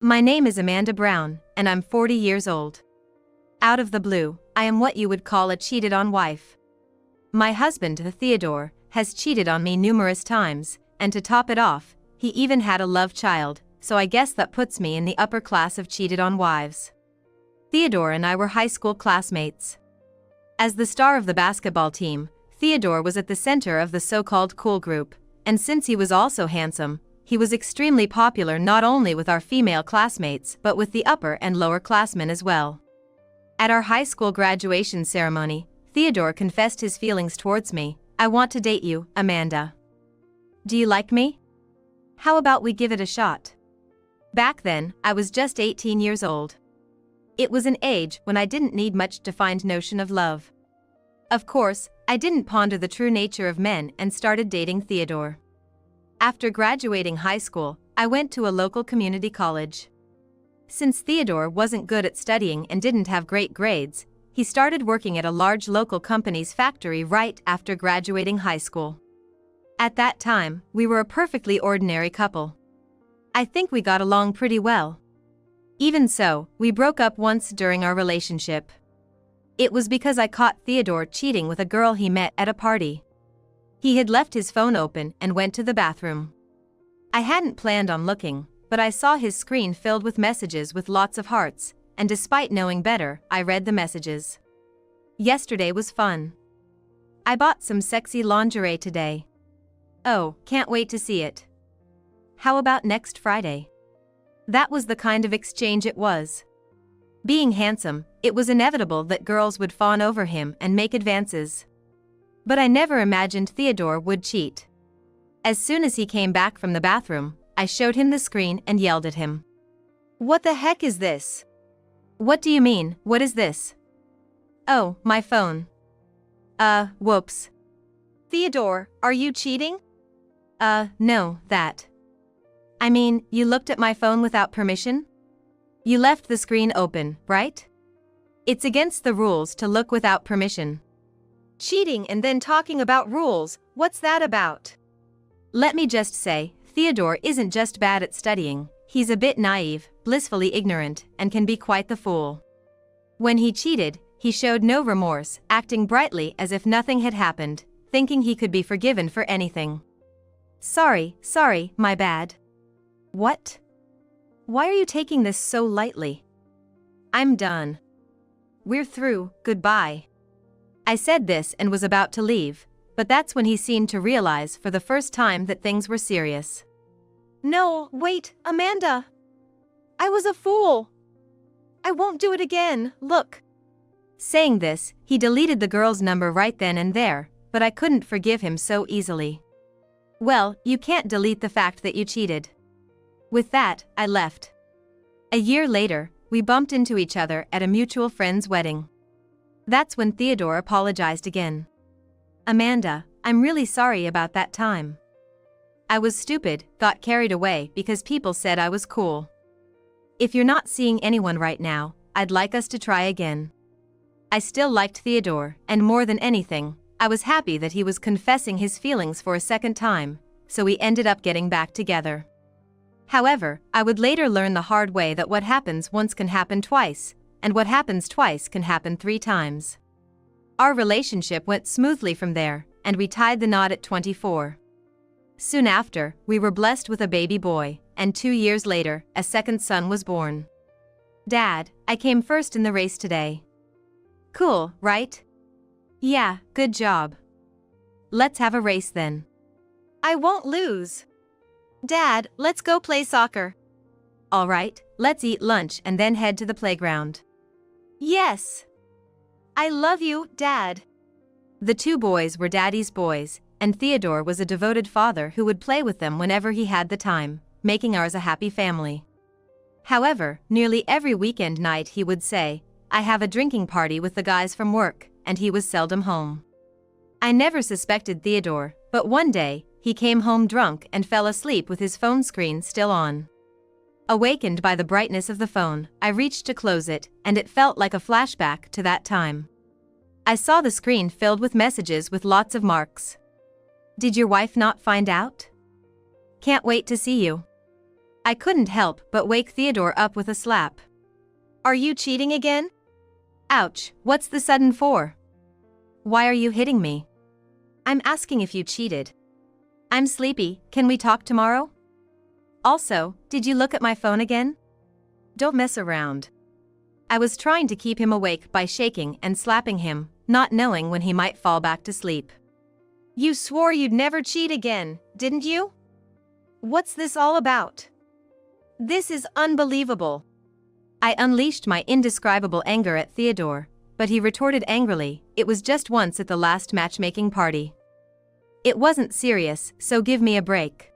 My name is Amanda Brown, and I'm 40 years old. Out of the blue, I am what you would call a cheated-on wife. My husband, Theodore, has cheated on me numerous times, and to top it off, he even had a love child, so I guess that puts me in the upper class of cheated-on wives. Theodore and I were high school classmates. As the star of the basketball team, Theodore was at the center of the so-called cool group, and since he was also handsome, he was extremely popular not only with our female classmates but with the upper and lower classmen as well. At our high school graduation ceremony, Theodore confessed his feelings towards me. "I want to date you, Amanda. Do you like me? How about we give it a shot?" Back then, I was just 18 years old. It was an age when I didn't need much defined notion of love. Of course, I didn't ponder the true nature of men and started dating Theodore. After graduating high school, I went to a local community college. Since Theodore wasn't good at studying and didn't have great grades, he started working at a large local company's factory right after graduating high school. At that time, we were a perfectly ordinary couple. I think we got along pretty well. Even so, we broke up once during our relationship. It was because I caught Theodore cheating with a girl he met at a party. He had left his phone open and went to the bathroom. I hadn't planned on looking, but I saw his screen filled with messages with lots of hearts, and despite knowing better, I read the messages. "Yesterday was fun. I bought some sexy lingerie today. Oh, can't wait to see it. How about next Friday?" That was the kind of exchange it was. Being handsome, it was inevitable that girls would fawn over him and make advances. But I never imagined Theodore would cheat. As soon as he came back from the bathroom, I showed him the screen and yelled at him. "What the heck is this?" "What do you mean, what is this?" "Oh, my phone." Whoops. "Theodore, are you cheating?" No, that. I mean, you looked at my phone without permission? You left the screen open, right? It's against the rules to look without permission." "Cheating and then talking about rules, what's that about?" Let me just say, Theodore isn't just bad at studying, he's a bit naive, blissfully ignorant, and can be quite the fool. When he cheated, he showed no remorse, acting brightly as if nothing had happened, thinking he could be forgiven for anything. Sorry, my bad." "What? Why are you taking this so lightly?" "I'm done. We're through, goodbye." I said this and was about to leave, but that's when he seemed to realize for the first time that things were serious. "No, wait, Amanda. I was a fool. I won't do it again, look." Saying this, he deleted the girl's number right then and there, but I couldn't forgive him so easily. Well, you can't delete the fact that you cheated. With that, I left. A year later, we bumped into each other at a mutual friend's wedding. That's when Theodore apologized again. "Amanda, I'm really sorry about that time. I was stupid, got carried away because people said I was cool. If you're not seeing anyone right now, I'd like us to try again." I still liked Theodore, and more than anything, I was happy that he was confessing his feelings for a second time, so we ended up getting back together. However, I would later learn the hard way that what happens once can happen twice, and what happens twice can happen 3 times. Our relationship went smoothly from there, and we tied the knot at 24. Soon after, we were blessed with a baby boy, and 2 years later, a second son was born. "Dad, I came first in the race today." "Cool, right?" "Yeah, good job. Let's have a race then." "I won't lose." "Dad, let's go play soccer." "All right, let's eat lunch and then head to the playground." "Yes. I love you, Dad." The 2 boys were Daddy's boys, and Theodore was a devoted father who would play with them whenever he had the time, making ours a happy family. However, nearly every weekend night he would say, "I have a drinking party with the guys from work," and he was seldom home. I never suspected Theodore, but one day, he came home drunk and fell asleep with his phone screen still on. Awakened by the brightness of the phone, I reached to close it, and it felt like a flashback to that time. I saw the screen filled with messages with lots of marks. "Did your wife not find out? Can't wait to see you. I couldn't help but wake Theodore up with a slap. Are you cheating again? Ouch, what's the sudden for? Why are you hitting me? I'm asking if you cheated. I'm sleepy, can we talk tomorrow? Also, did you look at my phone again? Don't mess around. I was trying to keep him awake by shaking and slapping him, not knowing when he might fall back to sleep. You swore you'd never cheat again, didn't you? What's this all about? This is unbelievable. I unleashed my indescribable anger at Theodore, but he retorted angrily, it was just once at the last matchmaking party. It wasn't serious, so give me a break.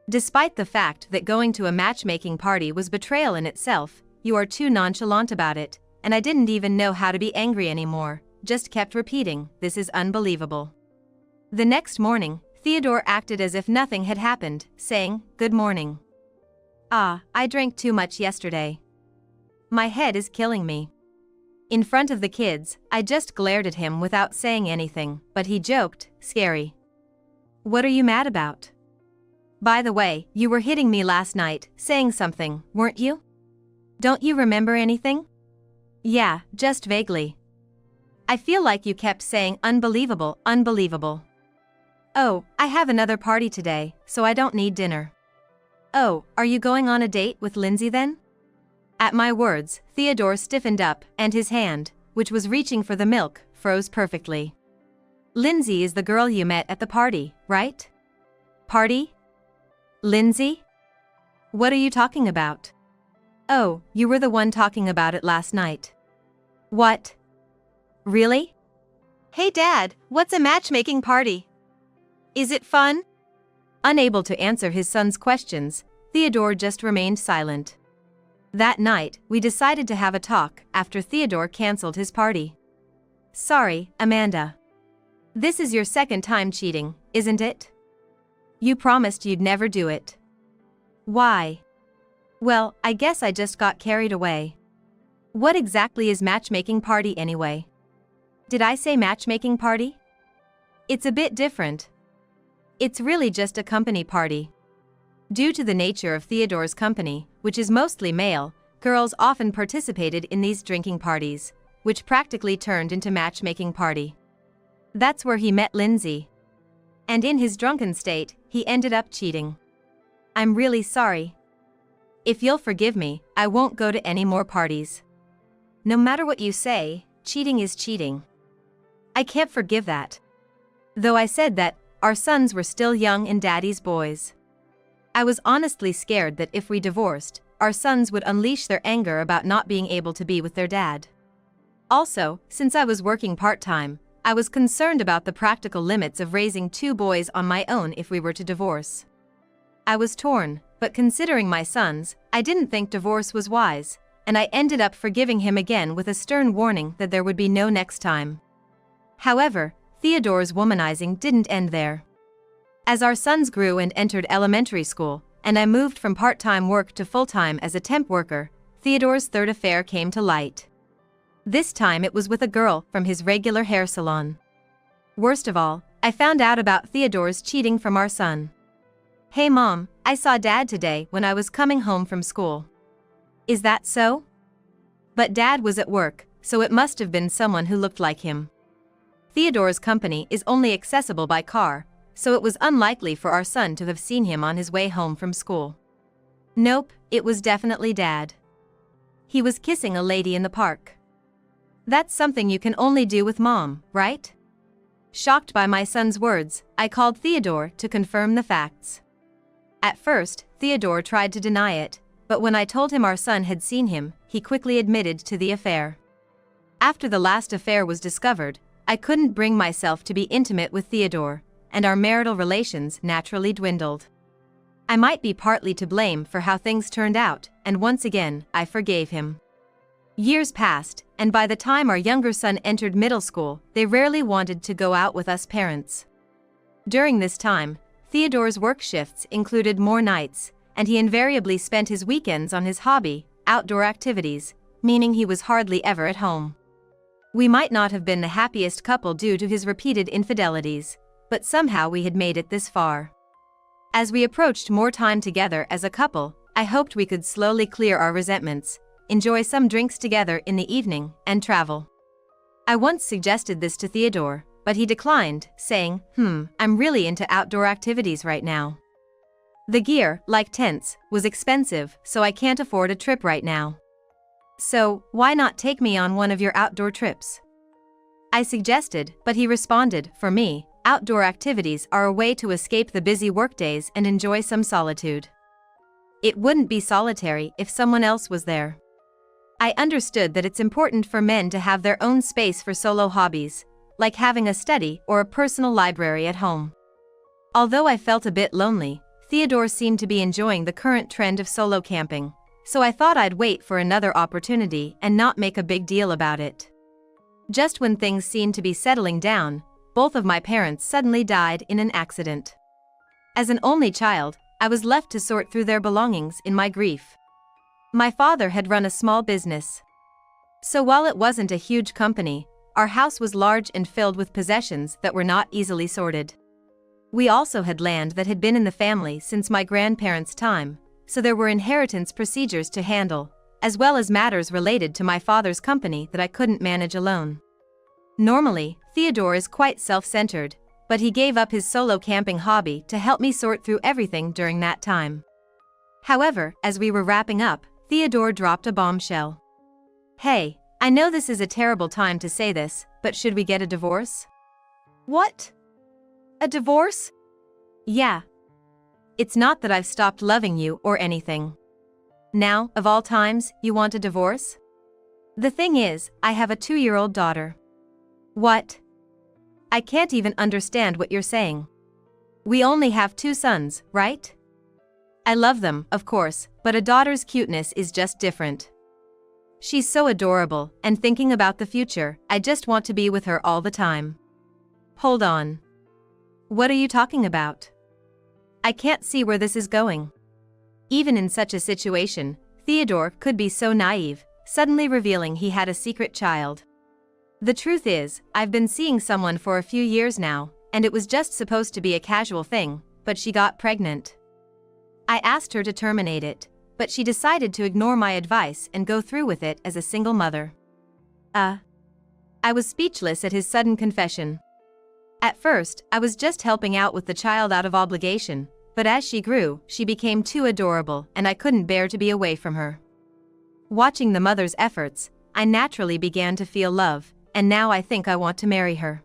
Despite the fact that going to a matchmaking party was betrayal in itself, you are too nonchalant about it, and I didn't even know how to be angry anymore, just kept repeating, this is unbelievable. The next morning, Theodore acted as if nothing had happened, saying, good morning. Ah, I drank too much yesterday. My head is killing me. In front of the kids, I just glared at him without saying anything, but he joked, scary. What are you mad about? By the way, you were hitting me last night, saying something, weren't you? Don't you remember anything? Yeah, just vaguely. I feel like you kept saying unbelievable, unbelievable. Oh, I have another party today, so I don't need dinner. Oh, are you going on a date with Lindsay then? At my words, Theodore stiffened up, and his hand, which was reaching for the milk, froze perfectly. Lindsay is the girl you met at the party, right? Party? Lindsay? What are you talking about? Oh, you were the one talking about it last night. What? Really? Hey Dad, what's a matchmaking party? Is it fun? Unable to answer his son's questions, Theodore just remained silent. That night, we decided to have a talk after Theodore canceled his party. Sorry, Amanda. This is your second time cheating, isn't it? You promised you'd never do it. Why? Well, I guess I just got carried away. What exactly is matchmaking party anyway? Did I say matchmaking party? It's a bit different. It's really just a company party. Due to the nature of Theodore's company, which is mostly male, girls often participated in these drinking parties, which practically turned into matchmaking party. That's where he met Lindsay. And in his drunken state, he ended up cheating. I'm really sorry. If you'll forgive me, I won't go to any more parties. No matter what you say, cheating is cheating. I can't forgive that. Though I said that, our sons were still young and daddy's boys. I was honestly scared that if we divorced, our sons would unleash their anger about not being able to be with their dad. Also, since I was working part-time, I was concerned about the practical limits of raising two boys on my own if we were to divorce. I was torn, but considering my sons, I didn't think divorce was wise, and I ended up forgiving him again with a stern warning that there would be no next time. However, Theodore's womanizing didn't end there. As our sons grew and entered elementary school, and I moved from part-time work to full-time as a temp worker, Theodore's third affair came to light. This time it was with a girl from his regular hair salon. Worst of all, I found out about Theodore's cheating from our son. Hey Mom, I saw Dad today when I was coming home from school. Is that so? But Dad was at work, so it must have been someone who looked like him. Theodore's company is only accessible by car, so it was unlikely for our son to have seen him on his way home from school. Nope, it was definitely Dad. He was kissing a lady in the park. That's something you can only do with Mom, right? Shocked by my son's words, I called Theodore to confirm the facts. At first, Theodore tried to deny it, but when I told him our son had seen him, he quickly admitted to the affair. After the last affair was discovered, I couldn't bring myself to be intimate with Theodore, and our marital relations naturally dwindled. I might be partly to blame for how things turned out, and once again, I forgave him. Years passed, and by the time our younger son entered middle school, they rarely wanted to go out with us parents. During this time, Theodore's work shifts included more nights, and he invariably spent his weekends on his hobby, outdoor activities, meaning he was hardly ever at home. We might not have been the happiest couple due to his repeated infidelities, but somehow we had made it this far. As we approached more time together as a couple, I hoped we could slowly clear our resentments, enjoy some drinks together in the evening, and travel. I once suggested this to Theodore, but he declined, saying, I'm really into outdoor activities right now. The gear, like tents, was expensive, so I can't afford a trip right now. So, why not take me on one of your outdoor trips? I suggested, but he responded, for me, outdoor activities are a way to escape the busy workdays and enjoy some solitude. It wouldn't be solitary if someone else was there. I understood that it's important for men to have their own space for solo hobbies, like having a study or a personal library at home. Although I felt a bit lonely, Theodore seemed to be enjoying the current trend of solo camping, so I thought I'd wait for another opportunity and not make a big deal about it. Just when things seemed to be settling down, both of my parents suddenly died in an accident. As an only child, I was left to sort through their belongings in my grief. My father had run a small business. So while it wasn't a huge company, our house was large and filled with possessions that were not easily sorted. We also had land that had been in the family since my grandparents' time, so there were inheritance procedures to handle, as well as matters related to my father's company that I couldn't manage alone. Normally, Theodore is quite self-centered, but he gave up his solo camping hobby to help me sort through everything during that time. However, as we were wrapping up, Theodore dropped a bombshell. Hey, I know this is a terrible time to say this, but should we get a divorce? What? A divorce? Yeah. It's not that I've stopped loving you or anything. Now, of all times, you want a divorce? The thing is, I have a 2-year-old daughter. What? I can't even understand what you're saying. We only have 2 sons, right? I love them, of course, but a daughter's cuteness is just different. She's so adorable, and thinking about the future, I just want to be with her all the time. Hold on. What are you talking about? I can't see where this is going. Even in such a situation, Theodore could be so naive, suddenly revealing he had a secret child. The truth is, I've been seeing someone for a few years now, and it was just supposed to be a casual thing, but she got pregnant. I asked her to terminate it, but she decided to ignore my advice and go through with it as a single mother. I was speechless at his sudden confession. At first, I was just helping out with the child out of obligation, but as she grew, she became too adorable and I couldn't bear to be away from her. Watching the mother's efforts, I naturally began to feel love, and now I think I want to marry her.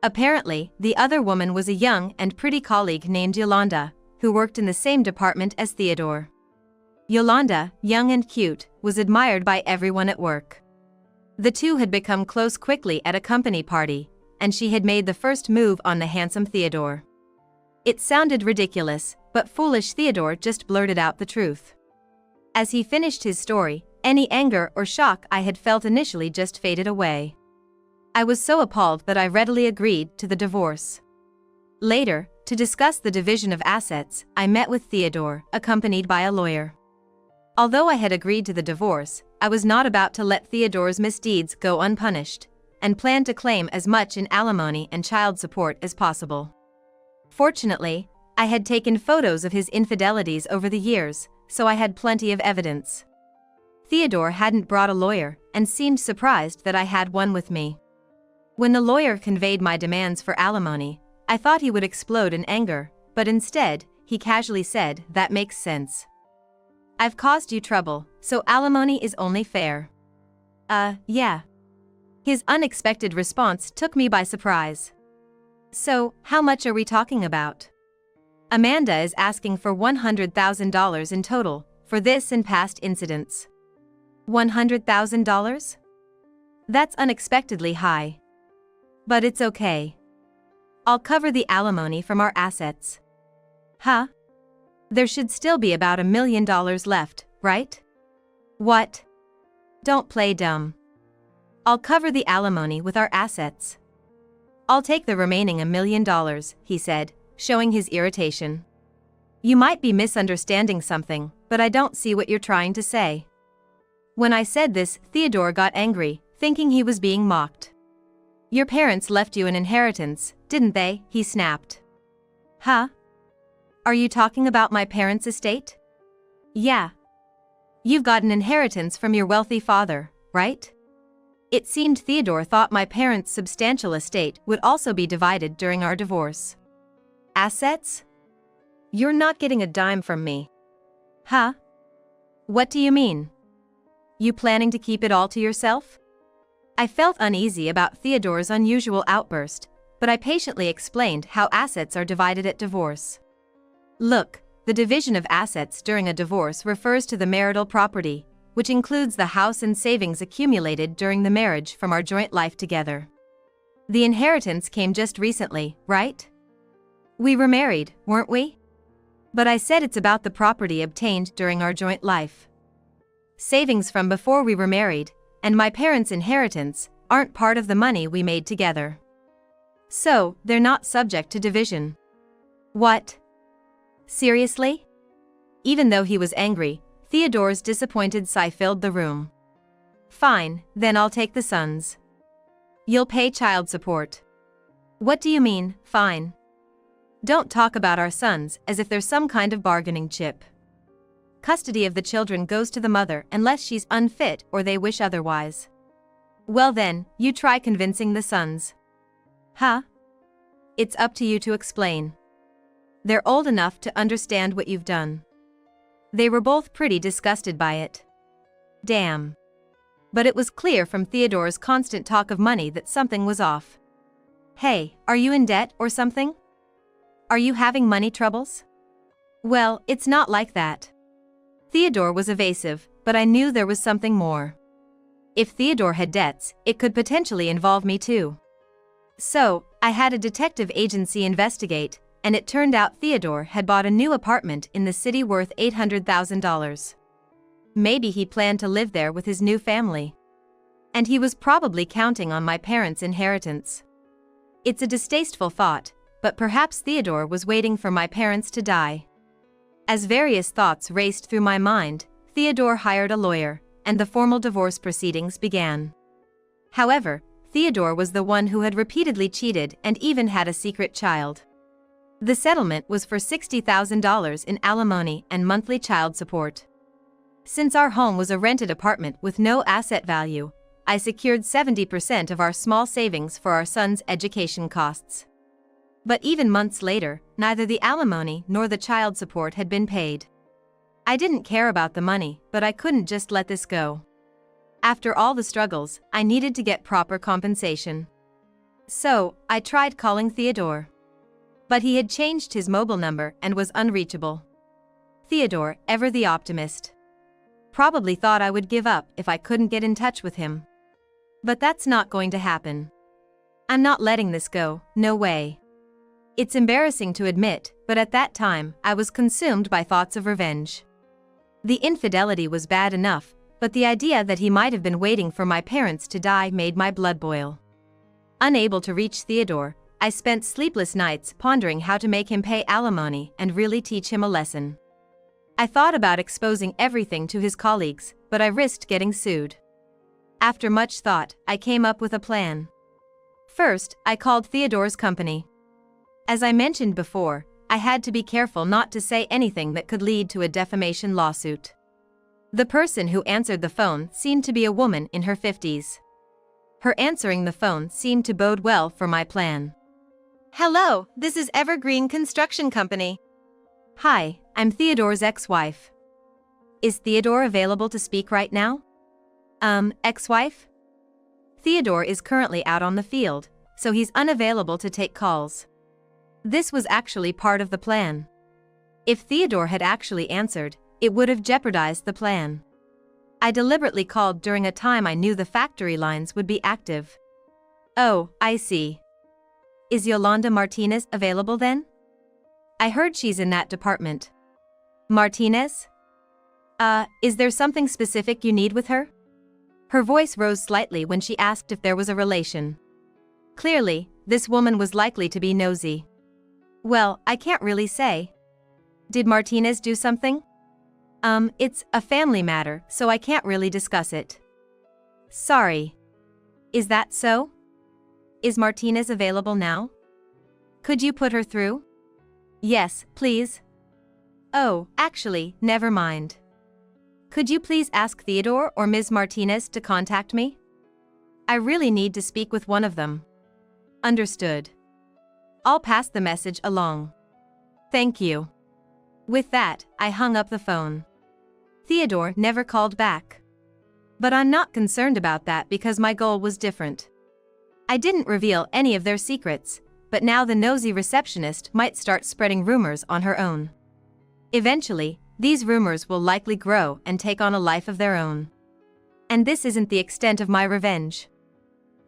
Apparently, the other woman was a young and pretty colleague named Yolanda, who worked in the same department as Theodore. Yolanda, young and cute, was admired by everyone at work. The two had become close quickly at a company party, and she had made the first move on the handsome Theodore. It sounded ridiculous, but foolish Theodore just blurted out the truth. As he finished his story, any anger or shock I had felt initially just faded away. I was so appalled that I readily agreed to the divorce. Later, to discuss the division of assets, I met with Theodore, accompanied by a lawyer. Although I had agreed to the divorce, I was not about to let Theodore's misdeeds go unpunished, and planned to claim as much in alimony and child support as possible. Fortunately, I had taken photos of his infidelities over the years, so I had plenty of evidence. Theodore hadn't brought a lawyer, and seemed surprised that I had one with me. When the lawyer conveyed my demands for alimony, I thought he would explode in anger, but instead, he casually said, "That makes sense. I've caused you trouble, so alimony is only fair." Yeah. His unexpected response took me by surprise. "So, how much are we talking about?" "Amanda is asking for $100,000 in total, for this and past incidents." $100,000? That's unexpectedly high. But it's okay. I'll cover the alimony from our assets. Huh? There should still be about $1 million left, right? What? Don't play dumb. I'll cover the alimony with our assets. I'll take the remaining $1 million, he said, showing his irritation. You might be misunderstanding something, but I don't see what you're trying to say. When I said this, Theodore got angry, thinking he was being mocked. Your parents left you an inheritance, didn't they? He snapped. Huh? Are you talking about my parents' estate? Yeah. You've got an inheritance from your wealthy father, right? It seemed Theodore thought my parents' substantial estate would also be divided during our divorce. Assets? You're not getting a dime from me. Huh? What do you mean? You planning to keep it all to yourself? I felt uneasy about Theodore's unusual outburst, but I patiently explained how assets are divided at divorce. Look, the division of assets during a divorce refers to the marital property, which includes the house and savings accumulated during the marriage from our joint life together. The inheritance came just recently, right? We were married, weren't we? But I said it's about the property obtained during our joint life. Savings from before we were married, and my parents' inheritance, aren't part of the money we made together. So, they're not subject to division. What? Seriously? Even though he was angry, Theodore's disappointed sigh filled the room. Fine, then I'll take the sons. You'll pay child support. What do you mean, fine? Don't talk about our sons as if they're some kind of bargaining chip. Custody of the children goes to the mother unless she's unfit or they wish otherwise. Well then, you try convincing the sons. Huh? It's up to you to explain. They're old enough to understand what you've done. They were both pretty disgusted by it. Damn. But it was clear from Theodore's constant talk of money that something was off. Hey, are you in debt or something? Are you having money troubles? Well, it's not like that. Theodore was evasive, but I knew there was something more. If Theodore had debts, it could potentially involve me too. So, I had a detective agency investigate, and it turned out Theodore had bought a new apartment in the city worth $800,000. Maybe he planned to live there with his new family. And he was probably counting on my parents' inheritance. It's a distasteful thought, but perhaps Theodore was waiting for my parents to die. As various thoughts raced through my mind, Theodore hired a lawyer, and the formal divorce proceedings began. However, Theodore was the one who had repeatedly cheated and even had a secret child. The settlement was for $60,000 in alimony and monthly child support. Since our home was a rented apartment with no asset value, I secured 70% of our small savings for our son's education costs. But even months later, neither the alimony nor the child support had been paid. I didn't care about the money, but I couldn't just let this go. After all the struggles, I needed to get proper compensation. So, I tried calling Theodore. But he had changed his mobile number and was unreachable. Theodore, ever the optimist. Probably thought I would give up if I couldn't get in touch with him. But that's not going to happen. I'm not letting this go, no way. It's embarrassing to admit, but at that time, I was consumed by thoughts of revenge. The infidelity was bad enough, but the idea that he might have been waiting for my parents to die made my blood boil. Unable to reach Theodore, I spent sleepless nights pondering how to make him pay alimony and really teach him a lesson. I thought about exposing everything to his colleagues, but I risked getting sued. After much thought, I came up with a plan. First, I called Theodore's company. As I mentioned before, I had to be careful not to say anything that could lead to a defamation lawsuit. The person who answered the phone seemed to be a woman in her 50s. Her answering the phone seemed to bode well for my plan. Hello, this is Evergreen Construction Company. Hi, I'm Theodore's ex-wife. Is Theodore available to speak right now? Ex-wife? Theodore is currently out on the field, so he's unavailable to take calls. This was actually part of the plan. If Theodore had actually answered, it would have jeopardized the plan. I deliberately called during a time I knew the factory lines would be active. Oh, I see. Is Yolanda Martinez available then? I heard she's in that department. Martinez? Is there something specific you need with her? Her voice rose slightly when she asked if there was a relation. Clearly, this woman was likely to be nosy. Well, I can't really say. Did Martinez do something? It's a family matter, so I can't really discuss it. Sorry. Is that so? Is Martinez available now? Could you put her through? Yes, please. Oh, actually, never mind. Could you please ask Theodore or Ms. Martinez to contact me? I really need to speak with one of them. Understood. I'll pass the message along. Thank you. With that, I hung up the phone. Theodore never called back. But I'm not concerned about that because my goal was different. I didn't reveal any of their secrets, but now the nosy receptionist might start spreading rumors on her own. Eventually, these rumors will likely grow and take on a life of their own. And this isn't the extent of my revenge.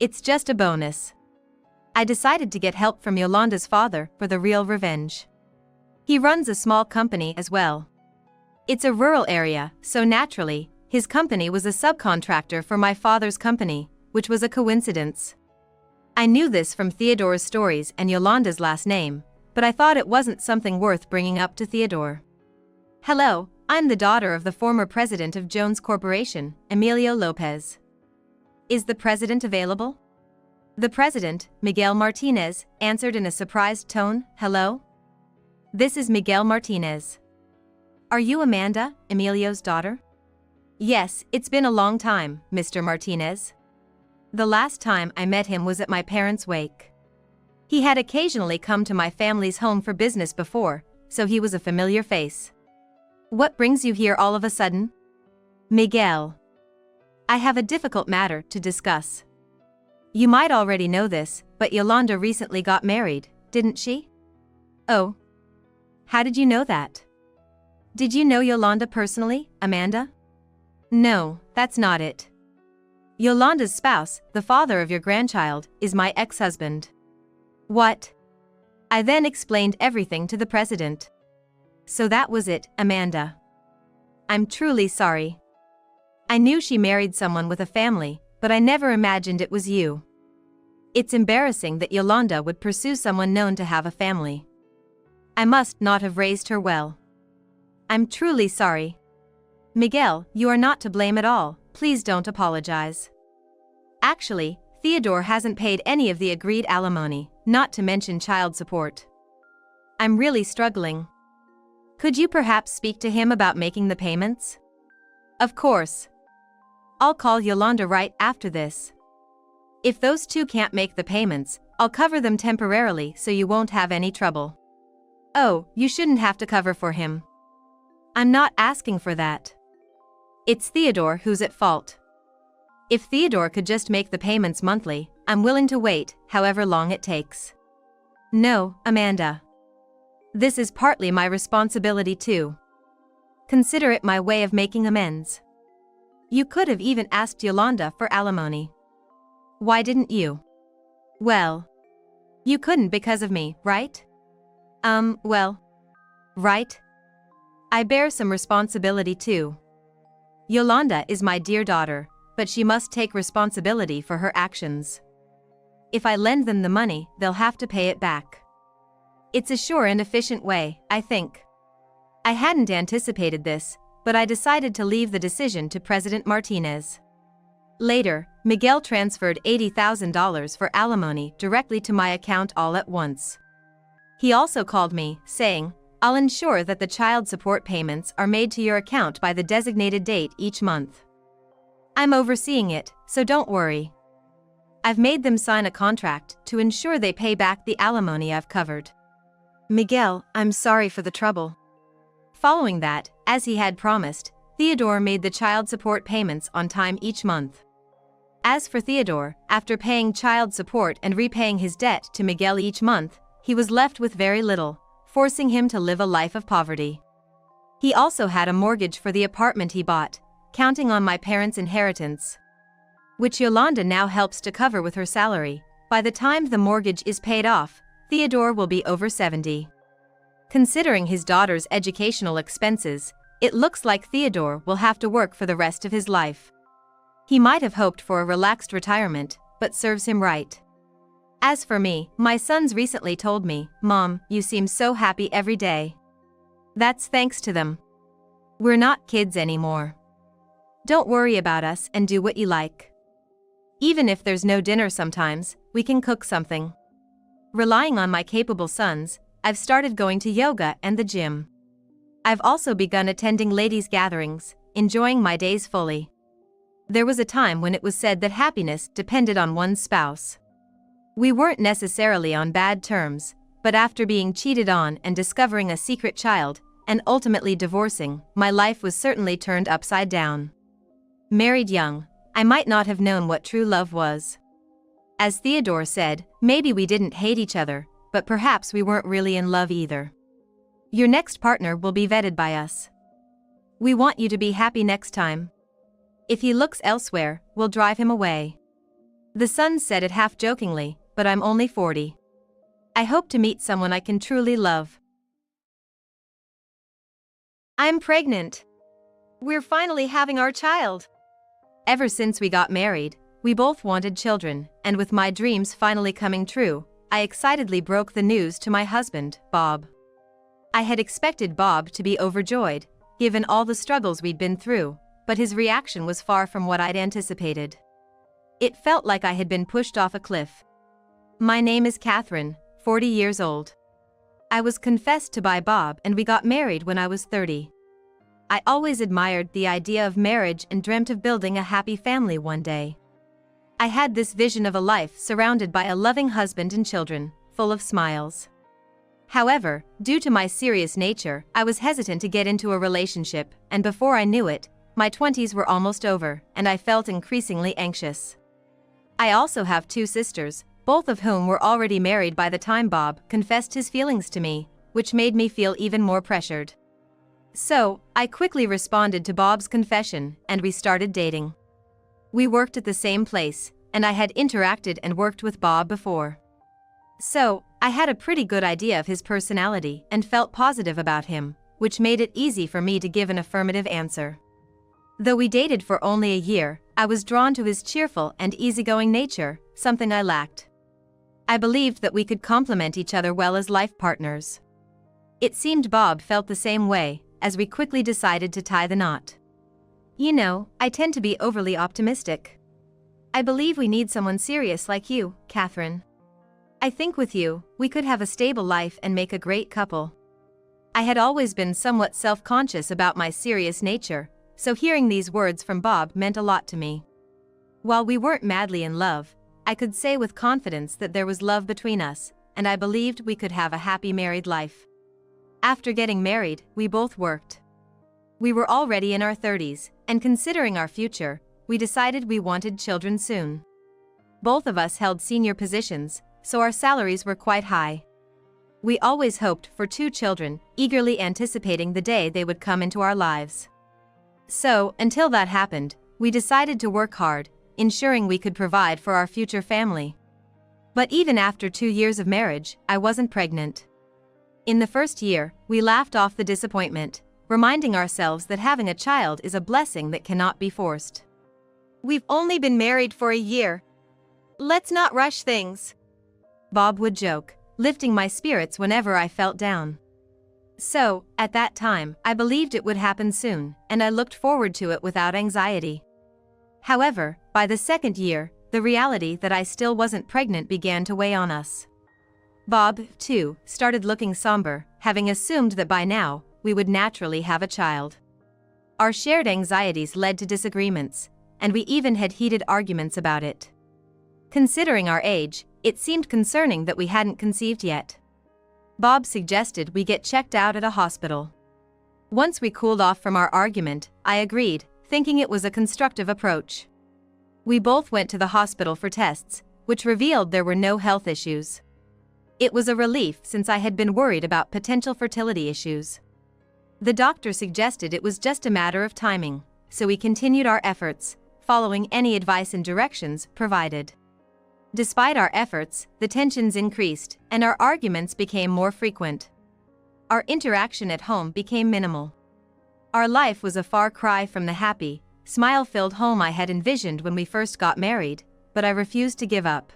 It's just a bonus. I decided to get help from Yolanda's father for the real revenge. He runs a small company as well. It's a rural area, so naturally, his company was a subcontractor for my father's company, which was a coincidence. I knew this from Theodore's stories and Yolanda's last name, but I thought it wasn't something worth bringing up to Theodore. Hello, I'm the daughter of the former president of Jones Corporation, Emilio Lopez. Is the president available? The president, Miguel Martinez, answered in a surprised tone. Hello? This is Miguel Martinez. Are you Amanda, Emilio's daughter? Yes, it's been a long time, Mr. Martinez. The last time I met him was at my parents' wake. He had occasionally come to my family's home for business before, so he was a familiar face. What brings you here all of a sudden? Miguel. I have a difficult matter to discuss. You might already know this, but Yolanda recently got married, didn't she? Oh. How did you know that? Did you know Yolanda personally, Amanda? No, that's not it. Yolanda's spouse, the father of your grandchild, is my ex-husband. What? I then explained everything to the president. So that was it, Amanda. I'm truly sorry. I knew she married someone with a family, but I never imagined it was you. It's embarrassing that Yolanda would pursue someone known to have a family. I must not have raised her well. I'm truly sorry. Miguel, you are not to blame at all, please don't apologize. Actually, Theodore hasn't paid any of the agreed alimony, not to mention child support. I'm really struggling. Could you perhaps speak to him about making the payments? Of course. I'll call Yolanda right after this. If those two can't make the payments, I'll cover them temporarily so you won't have any trouble. Oh, you shouldn't have to cover for him. I'm not asking for that. It's Theodore who's at fault. If Theodore could just make the payments monthly, I'm willing to wait, however long it takes. No, Amanda. This is partly my responsibility too. Consider it my way of making amends. You could have even asked Yolanda for alimony. Why didn't you? Well, you couldn't because of me, right? Well. Right? I bear some responsibility too. Yolanda is my dear daughter, but she must take responsibility for her actions. If I lend them the money, they'll have to pay it back. It's a sure and efficient way, I think. I hadn't anticipated this, but I decided to leave the decision to President Martinez. Later, Miguel transferred $80,000 for alimony directly to my account all at once. He also called me, saying, I'll ensure that the child support payments are made to your account by the designated date each month. I'm overseeing it, so don't worry. I've made them sign a contract to ensure they pay back the alimony I've covered. Miguel, I'm sorry for the trouble. Following that, as he had promised, Theodore made the child support payments on time each month. As for Theodore, after paying child support and repaying his debt to Miguel each month, he was left with very little, forcing him to live a life of poverty. He also had a mortgage for the apartment he bought, counting on my parents' inheritance, which Yolanda now helps to cover with her salary. By the time the mortgage is paid off, Theodore will be over 70. Considering his daughter's educational expenses, it looks like Theodore will have to work for the rest of his life. He might have hoped for a relaxed retirement, but serves him right. As for me, my sons recently told me, Mom, you seem so happy every day. That's thanks to them. We're not kids anymore. Don't worry about us and do what you like. Even if there's no dinner sometimes, we can cook something. Relying on my capable sons, I've started going to yoga and the gym. I've also begun attending ladies' gatherings, enjoying my days fully. There was a time when it was said that happiness depended on one's spouse. We weren't necessarily on bad terms, but after being cheated on and discovering a secret child, and ultimately divorcing, my life was certainly turned upside down. Married young, I might not have known what true love was. As Theodore said, maybe we didn't hate each other, but perhaps we weren't really in love either. Your next partner will be vetted by us. We want you to be happy next time. If he looks elsewhere, we'll drive him away. The son said it half jokingly, but I'm only 40. I hope to meet someone I can truly love. I'm pregnant. We're finally having our child. Ever since we got married, we both wanted children, and with my dreams finally coming true, I excitedly broke the news to my husband, Bob. I had expected Bob to be overjoyed, given all the struggles we'd been through, but his reaction was far from what I'd anticipated. It felt like I had been pushed off a cliff. My name is Catherine, 40 years old. I was confessed to by Bob and we got married when I was 30. I always admired the idea of marriage and dreamt of building a happy family one day. I had this vision of a life surrounded by a loving husband and children, full of smiles. However, due to my serious nature, I was hesitant to get into a relationship, and before I knew it, my 20s were almost over, and I felt increasingly anxious. I also have 2 sisters, both of whom were already married by the time Bob confessed his feelings to me, which made me feel even more pressured. So, I quickly responded to Bob's confession, and we started dating. We worked at the same place, and I had interacted and worked with Bob before. So, I had a pretty good idea of his personality and felt positive about him, which made it easy for me to give an affirmative answer. Though we dated for only a year, I was drawn to his cheerful and easygoing nature, something I lacked. I believed that we could complement each other well as life partners. It seemed Bob felt the same way, as we quickly decided to tie the knot. You know, I tend to be overly optimistic. I believe we need someone serious like you, Catherine. I think with you, we could have a stable life and make a great couple. I had always been somewhat self-conscious about my serious nature, so hearing these words from Bob meant a lot to me. While we weren't madly in love, I could say with confidence that there was love between us, and I believed we could have a happy married life. After getting married, we both worked. We were already in our 30s, and considering our future, we decided we wanted children soon. Both of us held senior positions, so our salaries were quite high. We always hoped for 2 children, eagerly anticipating the day they would come into our lives. So, until that happened, we decided to work hard, ensuring we could provide for our future family. But even after 2 years of marriage, I wasn't pregnant. In the first year, we laughed off the disappointment, reminding ourselves that having a child is a blessing that cannot be forced. We've only been married for a year. Let's not rush things, Bob would joke, lifting my spirits whenever I felt down. So, at that time, I believed it would happen soon, and I looked forward to it without anxiety. However, by the 2nd year, the reality that I still wasn't pregnant began to weigh on us. Bob, too, started looking somber, having assumed that by now, we would naturally have a child. Our shared anxieties led to disagreements, and we even had heated arguments about it. Considering our age, it seemed concerning that we hadn't conceived yet. Bob suggested we get checked out at a hospital. Once we cooled off from our argument, I agreed, thinking it was a constructive approach. We both went to the hospital for tests, which revealed there were no health issues. It was a relief since I had been worried about potential fertility issues. The doctor suggested it was just a matter of timing, so we continued our efforts, following any advice and directions provided. Despite our efforts, the tensions increased, and our arguments became more frequent. Our interaction at home became minimal. Our life was a far cry from the happy, smile-filled home I had envisioned when we first got married, but I refused to give up.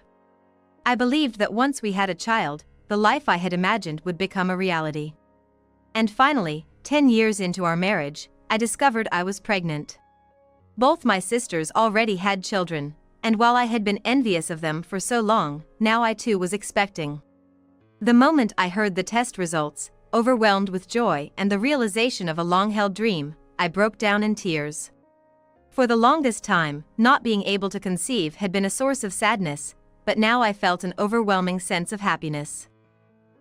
I believed that once we had a child, the life I had imagined would become a reality. And finally, 10 years into our marriage, I discovered I was pregnant. Both my sisters already had children, and while I had been envious of them for so long, now I too was expecting. The moment I heard the test results, overwhelmed with joy and the realization of a long-held dream, I broke down in tears. For the longest time, not being able to conceive had been a source of sadness, but now I felt an overwhelming sense of happiness.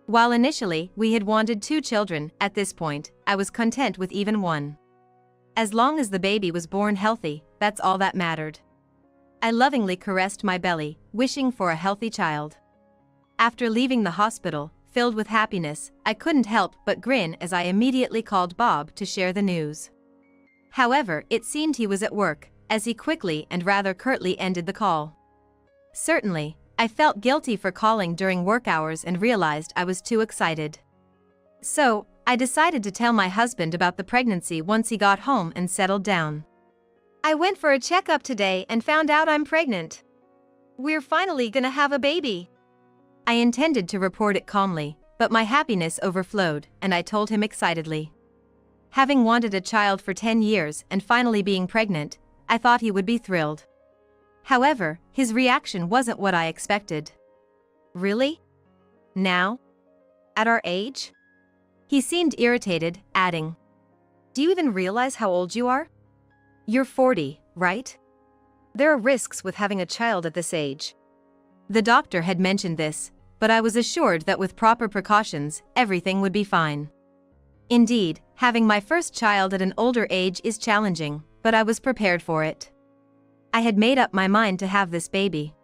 While initially we had wanted 2 children, at this point, I was content with even 1. As long as the baby was born healthy, that's all that mattered. I lovingly caressed my belly, wishing for a healthy child. After leaving the hospital, filled with happiness, I couldn't help but grin as I immediately called Bob to share the news. However, it seemed he was at work, as he quickly and rather curtly ended the call. Certainly, I felt guilty for calling during work hours and realized I was too excited. So, I decided to tell my husband about the pregnancy once he got home and settled down. I went for a checkup today and found out I'm pregnant. We're finally gonna have a baby. I intended to report it calmly, but my happiness overflowed, and I told him excitedly. Having wanted a child for 10 years and finally being pregnant, I thought he would be thrilled. However, his reaction wasn't what I expected. Really? Now? At our age? He seemed irritated, adding, "Do you even realize how old you are? You're 40, right? There are risks with having a child at this age." The doctor had mentioned this, but I was assured that with proper precautions, everything would be fine. Indeed, having my first child at an older age is challenging, but I was prepared for it. I had made up my mind to have this baby.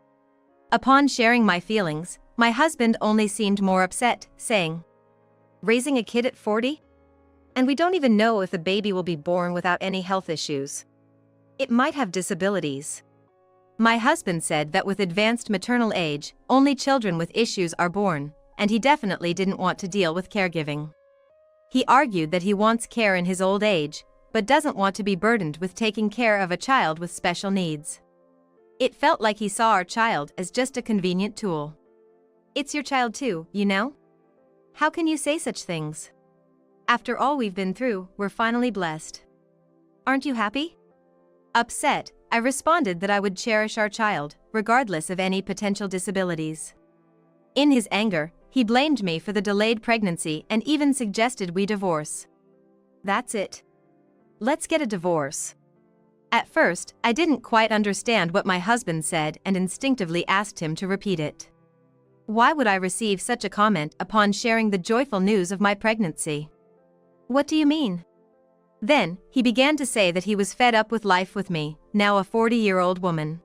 Upon sharing my feelings, my husband only seemed more upset, saying, "Raising a kid at 40? And we don't even know if the baby will be born without any health issues. It might have disabilities." My husband said that with advanced maternal age, only children with issues are born, and he definitely didn't want to deal with caregiving. He argued that he wants care in his old age, but doesn't want to be burdened with taking care of a child with special needs. It felt like he saw our child as just a convenient tool. "It's your child too, you know? How can you say such things? After all we've been through, we're finally blessed. Aren't you happy?" Upset, I responded that I would cherish our child, regardless of any potential disabilities. In his anger, he blamed me for the delayed pregnancy and even suggested we divorce. "That's it. Let's get a divorce." At first, I didn't quite understand what my husband said and instinctively asked him to repeat it. Why would I receive such a comment upon sharing the joyful news of my pregnancy? "What do you mean?" Then, he began to say that he was fed up with life with me, now a 40-year-old woman.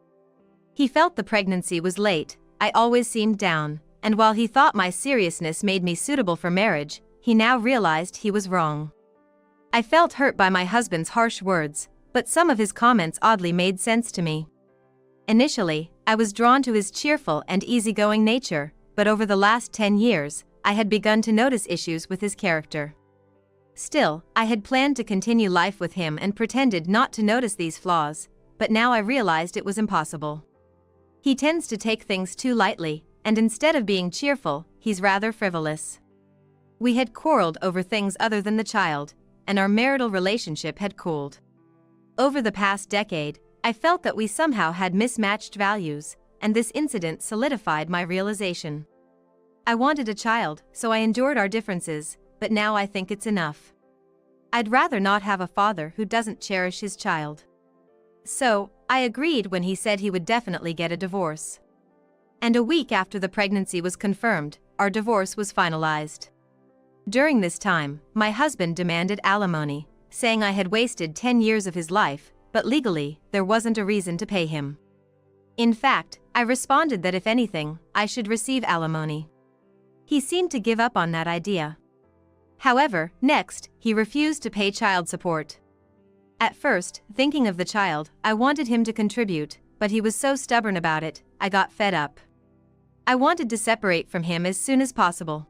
He felt the pregnancy was late, I always seemed down, and while he thought my seriousness made me suitable for marriage, he now realized he was wrong. I felt hurt by my husband's harsh words, but some of his comments oddly made sense to me. Initially, I was drawn to his cheerful and easygoing nature, but over the last 10 years, I had begun to notice issues with his character. Still, I had planned to continue life with him and pretended not to notice these flaws, but now I realized it was impossible. He tends to take things too lightly, and instead of being cheerful, he's rather frivolous. We had quarreled over things other than the child, and our marital relationship had cooled. Over the past decade, I felt that we somehow had mismatched values, and this incident solidified my realization. I wanted a child, so I endured our differences, but now I think it's enough. I'd rather not have a father who doesn't cherish his child. So, I agreed when he said he would definitely get a divorce. And a week after the pregnancy was confirmed, our divorce was finalized. During this time, my husband demanded alimony, saying I had wasted 10 years of his life, but legally, there wasn't a reason to pay him. In fact, I responded that if anything, I should receive alimony. He seemed to give up on that idea. However, next, he refused to pay child support. At first, thinking of the child, I wanted him to contribute, but he was so stubborn about it, I got fed up. I wanted to separate from him as soon as possible.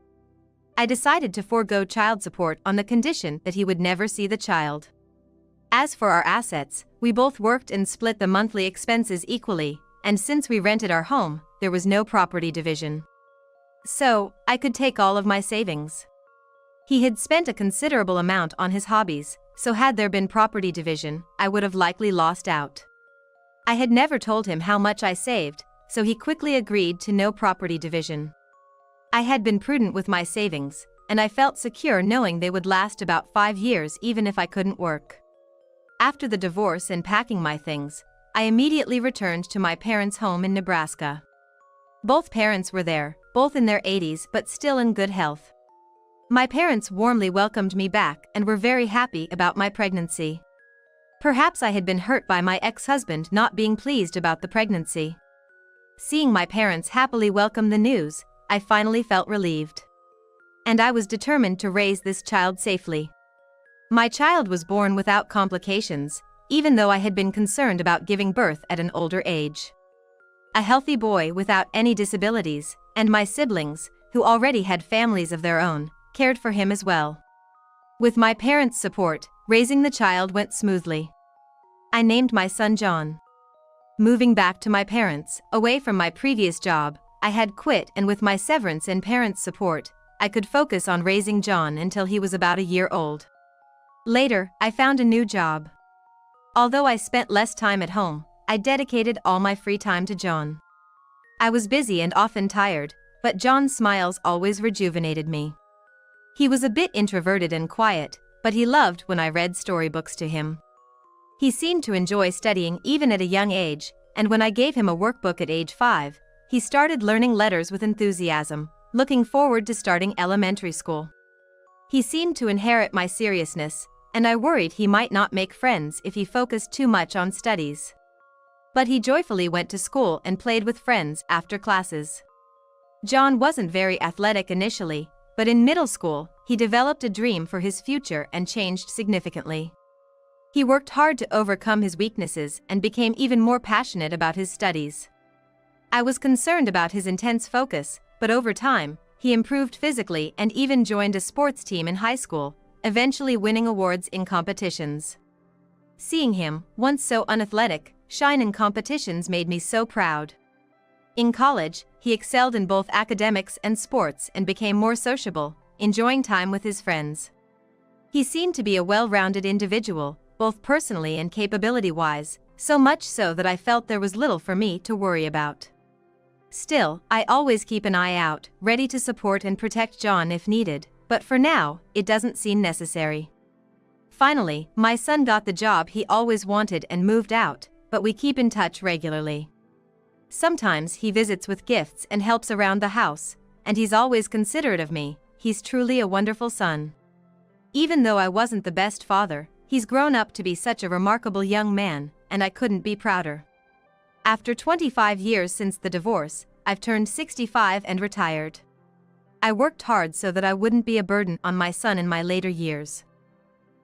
I decided to forego child support on the condition that he would never see the child. As for our assets, we both worked and split the monthly expenses equally, and since we rented our home, there was no property division. So, I could take all of my savings. He had spent a considerable amount on his hobbies, so had there been property division, I would have likely lost out. I had never told him how much I saved, so he quickly agreed to no property division. I had been prudent with my savings, and I felt secure knowing they would last about 5 years even if I couldn't work. After the divorce and packing my things, I immediately returned to my parents' home in Nebraska. Both parents were there, both in their 80s but still in good health. My parents warmly welcomed me back and were very happy about my pregnancy. Perhaps I had been hurt by my ex-husband not being pleased about the pregnancy. Seeing my parents happily welcome the news, I finally felt relieved. And I was determined to raise this child safely. My child was born without complications, even though I had been concerned about giving birth at an older age. A healthy boy without any disabilities, and my siblings, who already had families of their own, cared for him as well. With my parents' support, raising the child went smoothly. I named my son John. Moving back to my parents, away from my previous job, I had quit, and with my severance and parents' support, I could focus on raising John until he was about a year old. Later, I found a new job. Although I spent less time at home, I dedicated all my free time to John. I was busy and often tired, but John's smiles always rejuvenated me. He was a bit introverted and quiet, but he loved when I read storybooks to him. He seemed to enjoy studying even at a young age, and when I gave him a workbook at age 5, he started learning letters with enthusiasm, looking forward to starting elementary school. He seemed to inherit my seriousness, and I worried he might not make friends if he focused too much on studies. But he joyfully went to school and played with friends after classes. John wasn't very athletic initially, but in middle school, he developed a dream for his future and changed significantly. He worked hard to overcome his weaknesses and became even more passionate about his studies. I was concerned about his intense focus, but over time, he improved physically and even joined a sports team in high school, eventually winning awards in competitions. Seeing him, once so unathletic, shine in competitions made me so proud. In college, he excelled in both academics and sports and became more sociable, enjoying time with his friends. He seemed to be a well-rounded individual, both personally and capability-wise, so much so that I felt there was little for me to worry about. Still, I always keep an eye out, ready to support and protect John if needed, but for now, it doesn't seem necessary. Finally, my son got the job he always wanted and moved out, but we keep in touch regularly. Sometimes he visits with gifts and helps around the house, and he's always considerate of me. He's truly a wonderful son. Even though I wasn't the best father, he's grown up to be such a remarkable young man, and I couldn't be prouder. After 25 years since the divorce, I've turned 65 and retired. I worked hard so that I wouldn't be a burden on my son in my later years.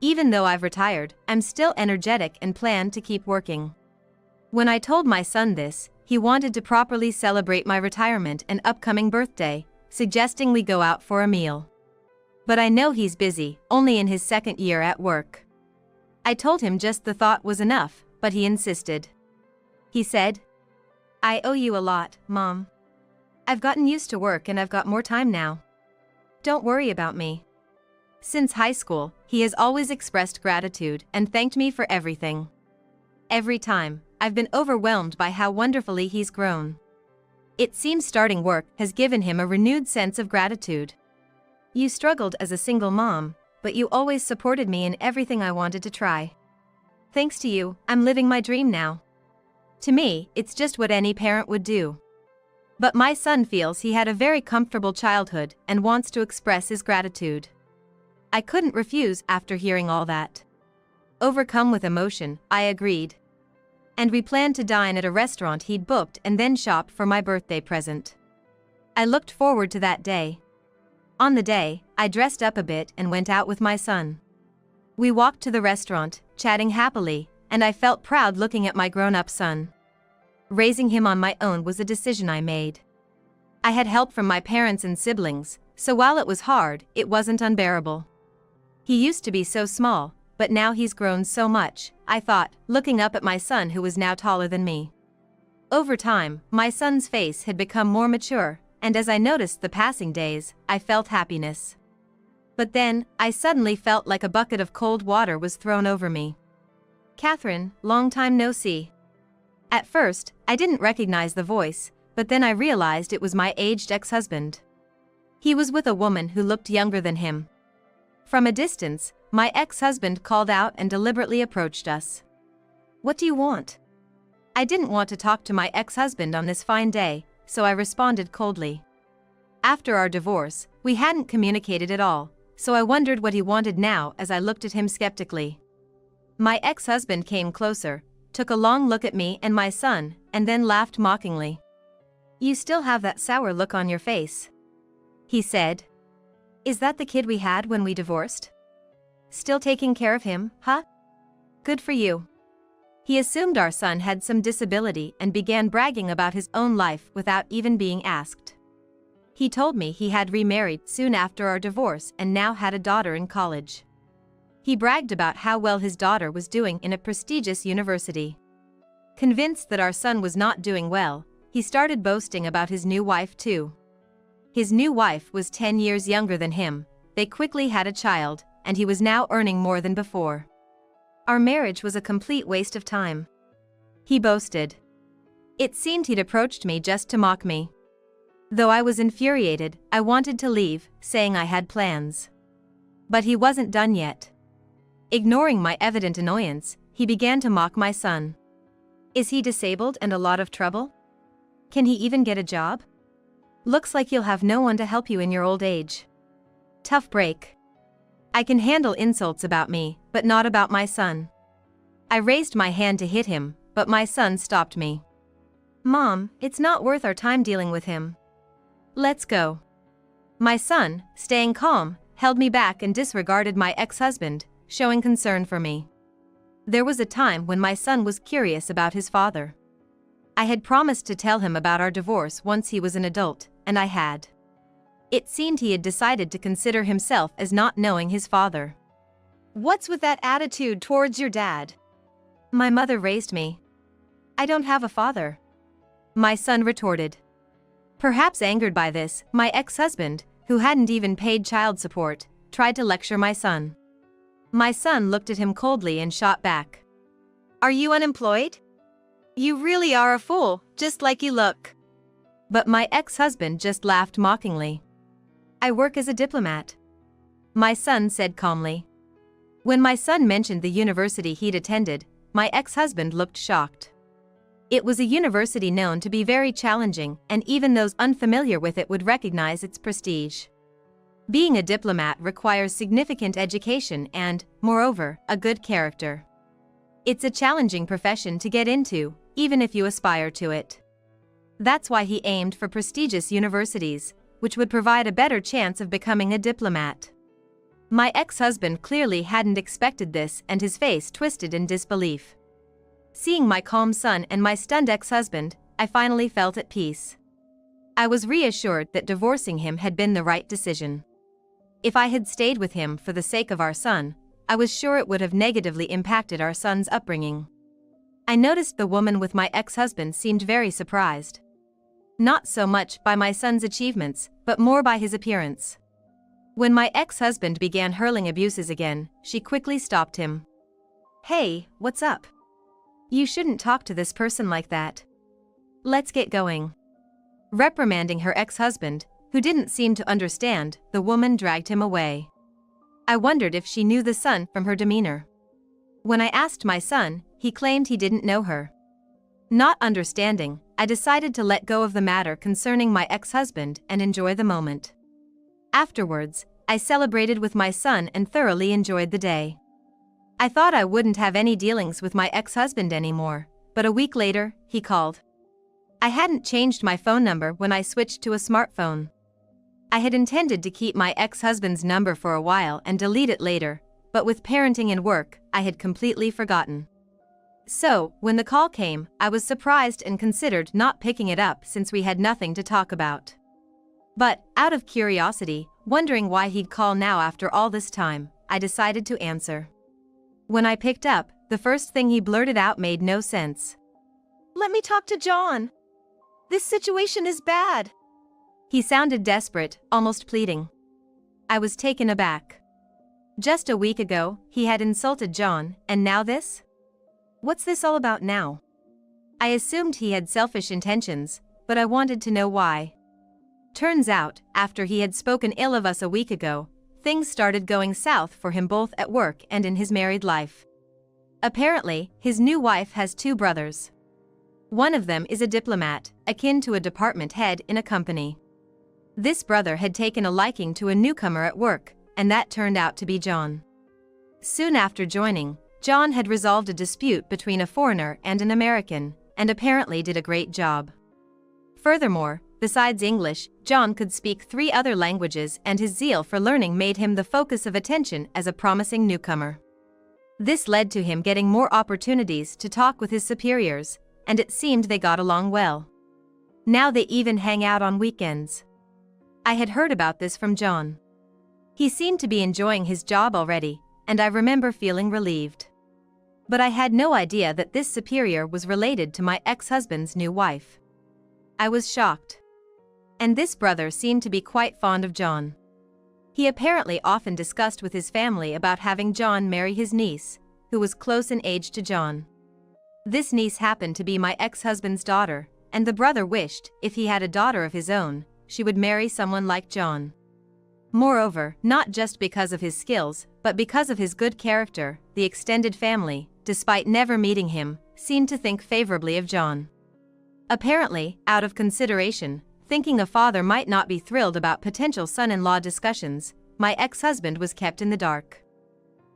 Even though I've retired, I'm still energetic and plan to keep working. When I told my son this, he wanted to properly celebrate my retirement and upcoming birthday, suggesting we go out for a meal. But I know he's busy, only in his second year at work. I told him just the thought was enough, but he insisted. He said, "I owe you a lot, Mom. I've gotten used to work and I've got more time now. Don't worry about me." Since high school, he has always expressed gratitude and thanked me for everything. Every time, I've been overwhelmed by how wonderfully he's grown. It seems starting work has given him a renewed sense of gratitude. "You struggled as a single mom, but you always supported me in everything I wanted to try. Thanks to you, I'm living my dream now." To me, it's just what any parent would do. But my son feels he had a very comfortable childhood and wants to express his gratitude. I couldn't refuse after hearing all that. Overcome with emotion, I agreed. And we planned to dine at a restaurant he'd booked and then shop for my birthday present. I looked forward to that day. On the day, I dressed up a bit and went out with my son. We walked to the restaurant, chatting happily, and I felt proud looking at my grown-up son. Raising him on my own was a decision I made. I had help from my parents and siblings, so while it was hard, it wasn't unbearable. He used to be so small, but now he's grown so much, I thought, looking up at my son who was now taller than me. Over time, my son's face had become more mature, and as I noticed the passing days, I felt happiness. But then, I suddenly felt like a bucket of cold water was thrown over me. "Catherine, long time no see." At first, I didn't recognize the voice, but then I realized it was my aged ex-husband. He was with a woman who looked younger than him. From a distance, My ex-husband called out and deliberately approached us. "What do you want?" I didn't want to talk to my ex-husband on this fine day, so I responded coldly. After our divorce, we hadn't communicated at all, so I wondered what he wanted now as I looked at him skeptically. My ex-husband came closer, took a long look at me and my son, and then laughed mockingly. "You still have that sour look on your face," he said. "Is that the kid we had when we divorced? Still taking care of him, huh? Good for you." He assumed our son had some disability and began bragging about his own life without even being asked. He told me he had remarried soon after our divorce and now had a daughter in college. He bragged about how well his daughter was doing in a prestigious university. Convinced that our son was not doing well, he started boasting about his new wife too. His new wife was 10 years younger than him, they quickly had a child, and he was now earning more than before. Our marriage was a complete waste of time, he boasted. It seemed he'd approached me just to mock me. Though I was infuriated, I wanted to leave, saying I had plans. But he wasn't done yet. Ignoring my evident annoyance, he began to mock my son. Is he disabled and a lot of trouble? Can he even get a job? Looks like you'll have no one to help you in your old age. Tough break. I can handle insults about me, but not about my son. I raised my hand to hit him, but my son stopped me. "Mom, it's not worth our time dealing with him. Let's go." My son, staying calm, held me back and disregarded my ex-husband, showing concern for me. There was a time when my son was curious about his father. I had promised to tell him about our divorce once he was an adult, and I had. It seemed he had decided to consider himself as not knowing his father. "What's with that attitude towards your dad?" "My mother raised me. I don't have a father," my son retorted. Perhaps angered by this, my ex-husband, who hadn't even paid child support, tried to lecture my son. My son looked at him coldly and shot back. "Are you unemployed? You really are a fool, just like you look." But my ex-husband just laughed mockingly. "I work as a diplomat," my son said calmly. When my son mentioned the university he'd attended, my ex-husband looked shocked. It was a university known to be very challenging, and even those unfamiliar with it would recognize its prestige. Being a diplomat requires significant education and, moreover, a good character. It's a challenging profession to get into, even if you aspire to it. That's why he aimed for prestigious universities, which would provide a better chance of becoming a diplomat. My ex-husband clearly hadn't expected this, and his face twisted in disbelief. Seeing my calm son and my stunned ex-husband, I finally felt at peace. I was reassured that divorcing him had been the right decision. If I had stayed with him for the sake of our son, I was sure it would have negatively impacted our son's upbringing. I noticed the woman with my ex-husband seemed very surprised. Not so much by my son's achievements, but more by his appearance. When my ex-husband began hurling abuses again, she quickly stopped him. "Hey, what's up? You shouldn't talk to this person like that. Let's get going." Reprimanding her ex-husband, who didn't seem to understand, the woman dragged him away. I wondered if she knew the son from her demeanor. When I asked my son, he claimed he didn't know her. Not understanding, I decided to let go of the matter concerning my ex-husband and enjoy the moment. Afterwards, I celebrated with my son and thoroughly enjoyed the day. I thought I wouldn't have any dealings with my ex-husband anymore, but a week later, he called. I hadn't changed my phone number when I switched to a smartphone. I had intended to keep my ex-husband's number for a while and delete it later, but with parenting and work, I had completely forgotten. So, when the call came, I was surprised and considered not picking it up since we had nothing to talk about. But, out of curiosity, wondering why he'd call now after all this time, I decided to answer. When I picked up, the first thing he blurted out made no sense. "Let me talk to John. This situation is bad." He sounded desperate, almost pleading. I was taken aback. Just a week ago, he had insulted John, and now this? What's this all about now? I assumed he had selfish intentions, but I wanted to know why. Turns out, after he had spoken ill of us a week ago, things started going south for him both at work and in his married life. Apparently, his new wife has two brothers. One of them is a diplomat, akin to a department head in a company. This brother had taken a liking to a newcomer at work, and that turned out to be John. Soon after joining, John had resolved a dispute between a foreigner and an American, and apparently did a great job. Furthermore, besides English, John could speak 3 other languages, and his zeal for learning made him the focus of attention as a promising newcomer. This led to him getting more opportunities to talk with his superiors, and it seemed they got along well. Now they even hang out on weekends. I had heard about this from John. He seemed to be enjoying his job already, and I remember feeling relieved. But I had no idea that this superior was related to my ex-husband's new wife. I was shocked. And this brother seemed to be quite fond of John. He apparently often discussed with his family about having John marry his niece, who was close in age to John. This niece happened to be my ex-husband's daughter, and the brother wished, if he had a daughter of his own, she would marry someone like John. Moreover, not just because of his skills, but because of his good character, the extended family, despite never meeting him, seemed to think favorably of John. Apparently, out of consideration, thinking a father might not be thrilled about potential son-in-law discussions, my ex-husband was kept in the dark.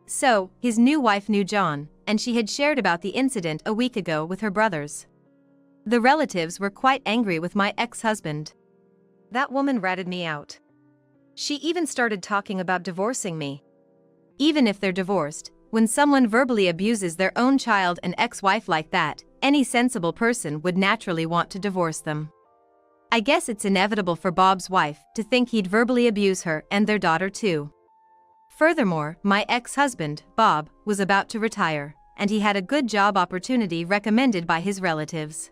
So, his new wife knew John, and she had shared about the incident a week ago with her brothers. The relatives were quite angry with my ex-husband. That woman ratted me out. She even started talking about divorcing me. Even if they're divorced, when someone verbally abuses their own child and ex-wife like that, any sensible person would naturally want to divorce them. I guess it's inevitable for Bob's wife to think he'd verbally abuse her and their daughter too. Furthermore, my ex-husband, Bob, was about to retire, and he had a good job opportunity recommended by his relatives.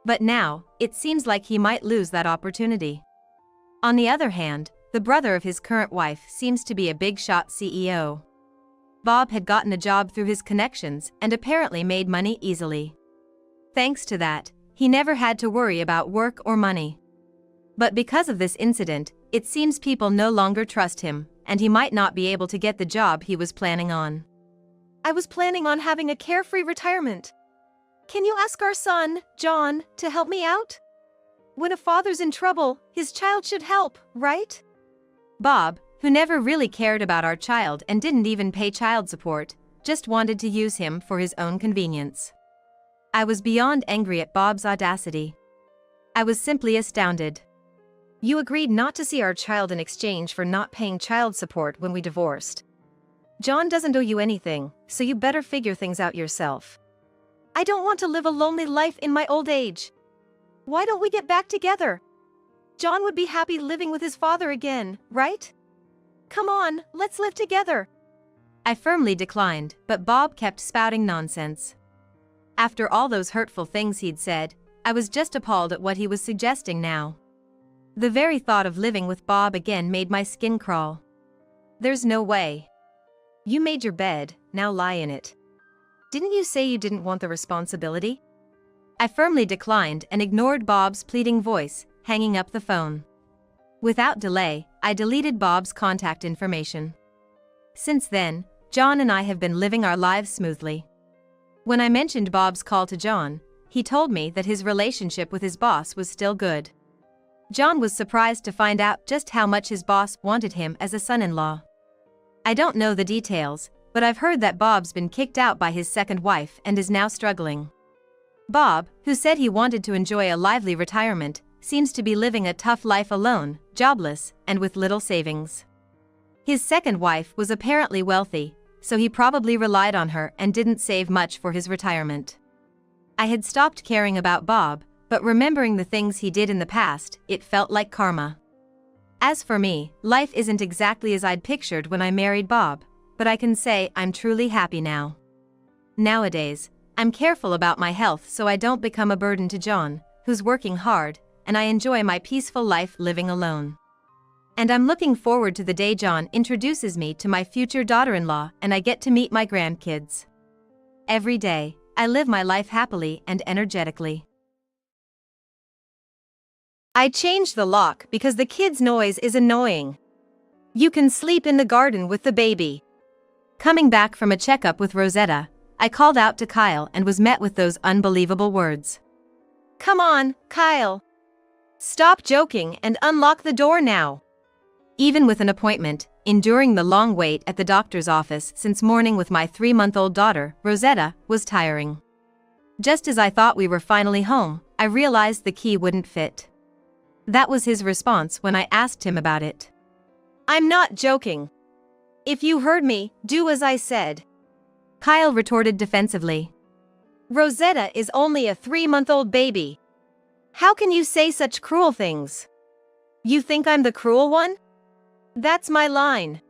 But now, it seems like he might lose that opportunity. On the other hand, the brother of his current wife seems to be a big-shot CEO. Bob had gotten a job through his connections and apparently made money easily. Thanks to that, he never had to worry about work or money. But because of this incident, it seems people no longer trust him, and he might not be able to get the job he was planning on. I was planning on having a carefree retirement. Can you ask our son, John, to help me out? When a father's in trouble, his child should help, right? Bob, who never really cared about our child and didn't even pay child support, just wanted to use him for his own convenience. I was beyond angry at Bob's audacity. I was simply astounded. You agreed not to see our child in exchange for not paying child support when we divorced. John doesn't owe you anything, so you better figure things out yourself. I don't want to live a lonely life in my old age. Why don't we get back together? John would be happy living with his father again, right? Come on, let's live together. I firmly declined, but Bob kept spouting nonsense. After all those hurtful things he'd said, I was just appalled at what he was suggesting now. The very thought of living with Bob again made my skin crawl. There's no way. You made your bed, now lie in it. Didn't you say you didn't want the responsibility? I firmly declined and ignored Bob's pleading voice, hanging up the phone. Without delay, I deleted Bob's contact information. Since then, John and I have been living our lives smoothly. When I mentioned Bob's call to John, he told me that his relationship with his boss was still good. John was surprised to find out just how much his boss wanted him as a son-in-law. I don't know the details, but I've heard that Bob's been kicked out by his second wife and is now struggling. Bob, who said he wanted to enjoy a lively retirement, seems to be living a tough life alone, jobless, and with little savings. His second wife was apparently wealthy, so he probably relied on her and didn't save much for his retirement. I had stopped caring about Bob, but remembering the things he did in the past, it felt like karma. As for me, life isn't exactly as I'd pictured when I married Bob, but I can say I'm truly happy now. Nowadays, I'm careful about my health so I don't become a burden to John, who's working hard, and I enjoy my peaceful life living alone. And I'm looking forward to the day John introduces me to my future daughter-in-law and I get to meet my grandkids. Every day, I live my life happily and energetically. I changed the lock because the kids' noise is annoying. You can sleep in the garden with the baby." Coming back from a checkup with Rosetta, I called out to Kyle and was met with those unbelievable words. "Come on, Kyle. Stop joking and unlock the door now." Even with an appointment, enduring the long wait at the doctor's office since morning with my 3-month-old daughter, Rosetta, was tiring. Just as I thought we were finally home, I realized the key wouldn't fit. That was his response when I asked him about it. "I'm not joking. If you heard me, do as I said," Kyle retorted defensively. "Rosetta is only a 3-month-old baby. How can you say such cruel things? You think I'm the cruel one? That's my line.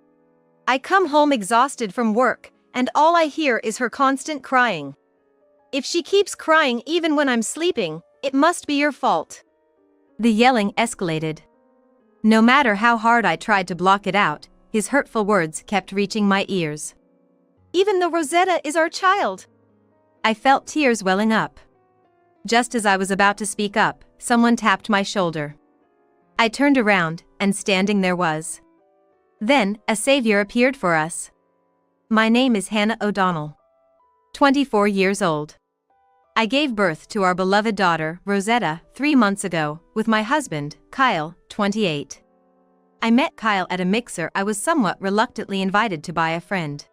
I come home exhausted from work, and all I hear is her constant crying. If she keeps crying even when I'm sleeping, it must be your fault." The yelling escalated. No matter how hard I tried to block it out, his hurtful words kept reaching my ears. "Even though Rosetta is our child." I felt tears welling up. Just as I was about to speak up, someone tapped my shoulder. I turned around, and standing there was. Then, a savior appeared for us. My name is Hannah O'Donnell. 24 years old. I gave birth to our beloved daughter, Rosetta, 3 months ago, with my husband, Kyle, 28. I met Kyle at a mixer I was somewhat reluctantly invited to by a friend.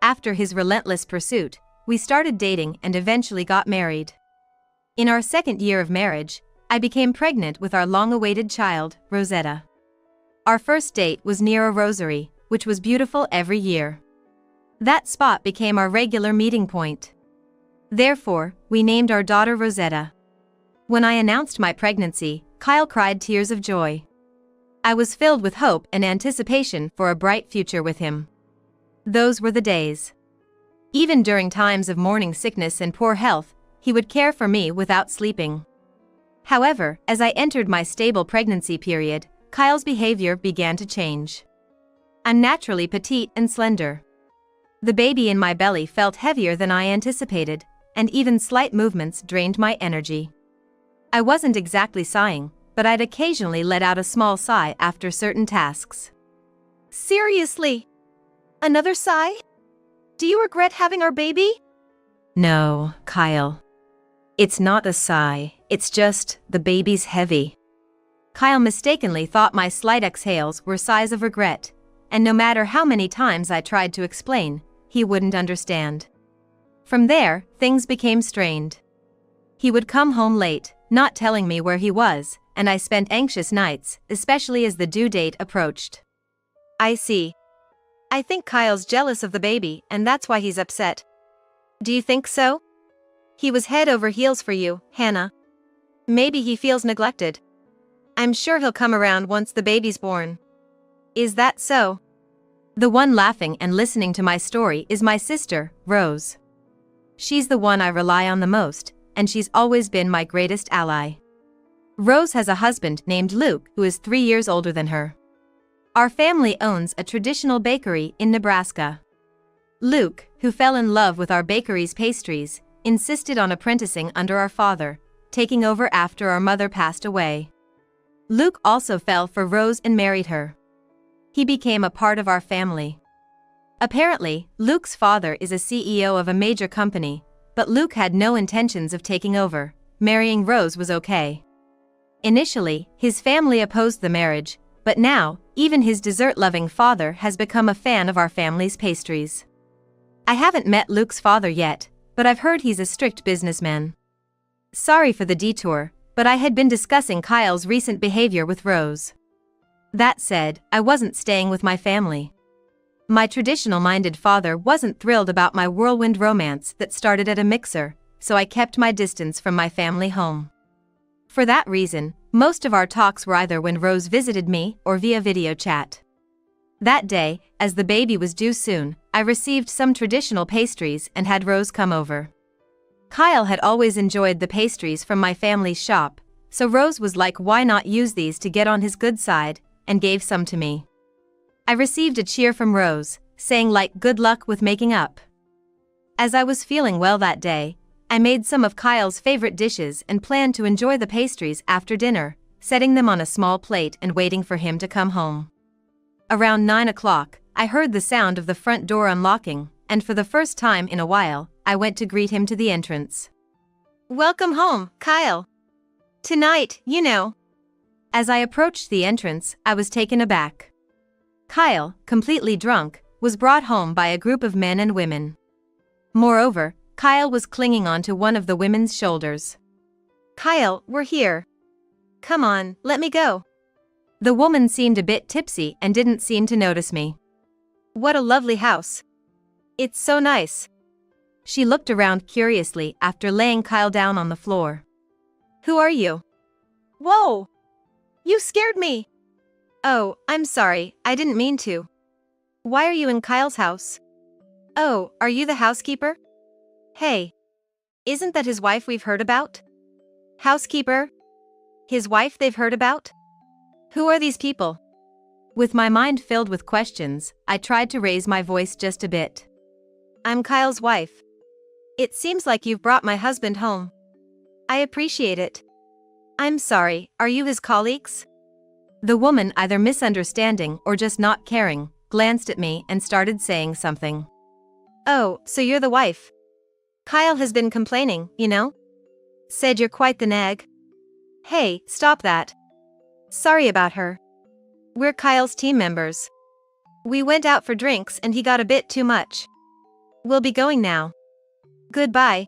After his relentless pursuit, we started dating and eventually got married. In our 2nd year of marriage, I became pregnant with our long-awaited child, Rosetta. Our first date was near a rosary, which was beautiful every year. That spot became our regular meeting point. Therefore, we named our daughter Rosetta. When I announced my pregnancy, Kyle cried tears of joy. I was filled with hope and anticipation for a bright future with him. Those were the days. Even during times of morning sickness and poor health, he would care for me without sleeping. However, as I entered my stable pregnancy period, Kyle's behavior began to change. I'm naturally petite and slender. The baby in my belly felt heavier than I anticipated, and even slight movements drained my energy. I wasn't exactly sighing, but I'd occasionally let out a small sigh after certain tasks. "Seriously? Another sigh? Do you regret having our baby?" "No, Kyle. It's not a sigh, it's just, the baby's heavy." Kyle mistakenly thought my slight exhales were sighs of regret, and no matter how many times I tried to explain, he wouldn't understand. From there, things became strained. He would come home late, not telling me where he was, and I spent anxious nights, especially as the due date approached. "I see. I think Kyle's jealous of the baby, and that's why he's upset." "Do you think so?" "He was head over heels for you, Hannah. Maybe he feels neglected. I'm sure he'll come around once the baby's born." "Is that so?" The one laughing and listening to my story is my sister, Rose. She's the one I rely on the most, and she's always been my greatest ally. Rose has a husband named Luke who is 3 years older than her. Our family owns a traditional bakery in Nebraska. Luke, who fell in love with our bakery's pastries, insisted on apprenticing under our father, taking over after our mother passed away. Luke also fell for Rose and married her. He became a part of our family. Apparently, Luke's father is a CEO of a major company, but Luke had no intentions of taking over. Marrying Rose was okay. Initially, his family opposed the marriage, but now, even his dessert-loving father has become a fan of our family's pastries. I haven't met Luke's father yet, but I've heard he's a strict businessman. Sorry for the detour, but I had been discussing Kyle's recent behavior with Rose. That said, I wasn't staying with my family. My traditional-minded father wasn't thrilled about my whirlwind romance that started at a mixer, so I kept my distance from my family home. For that reason, most of our talks were either when Rose visited me or via video chat. That day, as the baby was due soon, I received some traditional pastries and had Rose come over. Kyle had always enjoyed the pastries from my family's shop, so Rose was like, why not use these to get on his good side, and gave some to me. I received a cheer from Rose, saying like good luck with making up. As I was feeling well that day, I made some of Kyle's favorite dishes and planned to enjoy the pastries after dinner, setting them on a small plate and waiting for him to come home. Around 9 o'clock, I heard the sound of the front door unlocking, and for the first time in a while, I went to greet him to the entrance. "Welcome home, Kyle. Tonight, you know." As I approached the entrance, I was taken aback. Kyle, completely drunk, was brought home by a group of men and women. Moreover, Kyle was clinging onto one of the women's shoulders. "Kyle, we're here. Come on, let me go." The woman seemed a bit tipsy and didn't seem to notice me. "What a lovely house. It's so nice." She looked around curiously after laying Kyle down on the floor. "Who are you?" "Whoa! You scared me!" "Oh, I'm sorry, I didn't mean to. Why are you in Kyle's house?" "Oh, are you the housekeeper?" "Hey. Isn't that his wife we've heard about?" "Housekeeper? His wife they've heard about? Who are these people?" With my mind filled with questions, I tried to raise my voice just a bit. "I'm Kyle's wife. It seems like you've brought my husband home. I appreciate it." "I'm sorry, are you his colleagues?" The woman, either misunderstanding or just not caring, glanced at me and started saying something. "Oh, so you're the wife. Kyle has been complaining, you know? Said you're quite the nag." "Hey, stop that. Sorry about her. We're Kyle's team members. We went out for drinks and he got a bit too much. We'll be going now. Goodbye."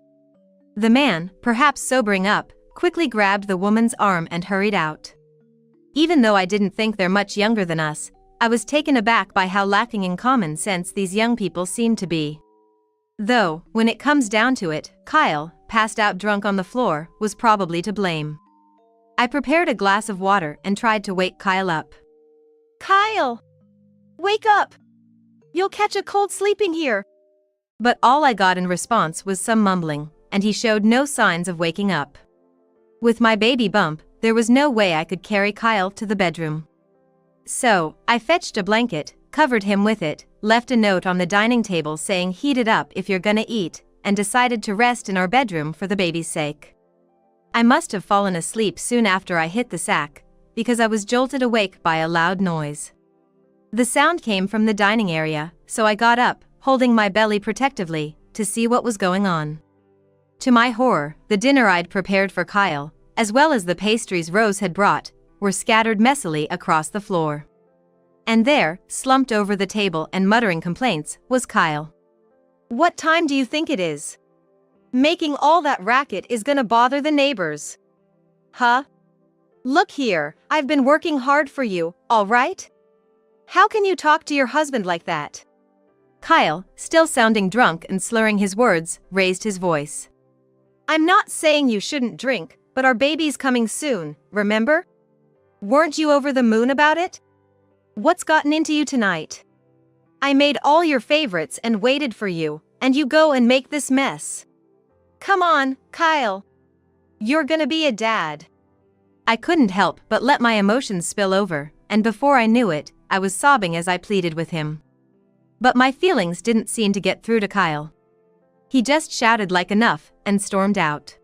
The man, perhaps sobering up, quickly grabbed the woman's arm and hurried out. Even though I didn't think they're much younger than us, I was taken aback by how lacking in common sense these young people seemed to be. Though, when it comes down to it, Kyle, passed out drunk on the floor, was probably to blame. I prepared a glass of water and tried to wake Kyle up. "Kyle! Wake up! You'll catch a cold sleeping here." But all I got in response was some mumbling, and he showed no signs of waking up. With my baby bump, there was no way I could carry Kyle to the bedroom. So, I fetched a blanket, covered him with it, left a note on the dining table saying heat it up if you're gonna eat, and decided to rest in our bedroom for the baby's sake. I must have fallen asleep soon after I hit the sack, because I was jolted awake by a loud noise. The sound came from the dining area, so I got up, holding my belly protectively, to see what was going on. To my horror, the dinner I'd prepared for Kyle, as well as the pastries Rose had brought, were scattered messily across the floor. And there, slumped over the table and muttering complaints, was Kyle. "What time do you think it is? Making all that racket is gonna bother the neighbors." "Huh? Look here, I've been working hard for you, all right? How can you talk to your husband like that?" Kyle, still sounding drunk and slurring his words, raised his voice. "I'm not saying you shouldn't drink, but our baby's coming soon, remember? Weren't you over the moon about it? What's gotten into you tonight? I made all your favorites and waited for you, and you go and make this mess. Come on, Kyle. You're gonna be a dad." I couldn't help but let my emotions spill over, and before I knew it, I was sobbing as I pleaded with him. But my feelings didn't seem to get through to Kyle. He just shouted like enough, and stormed out.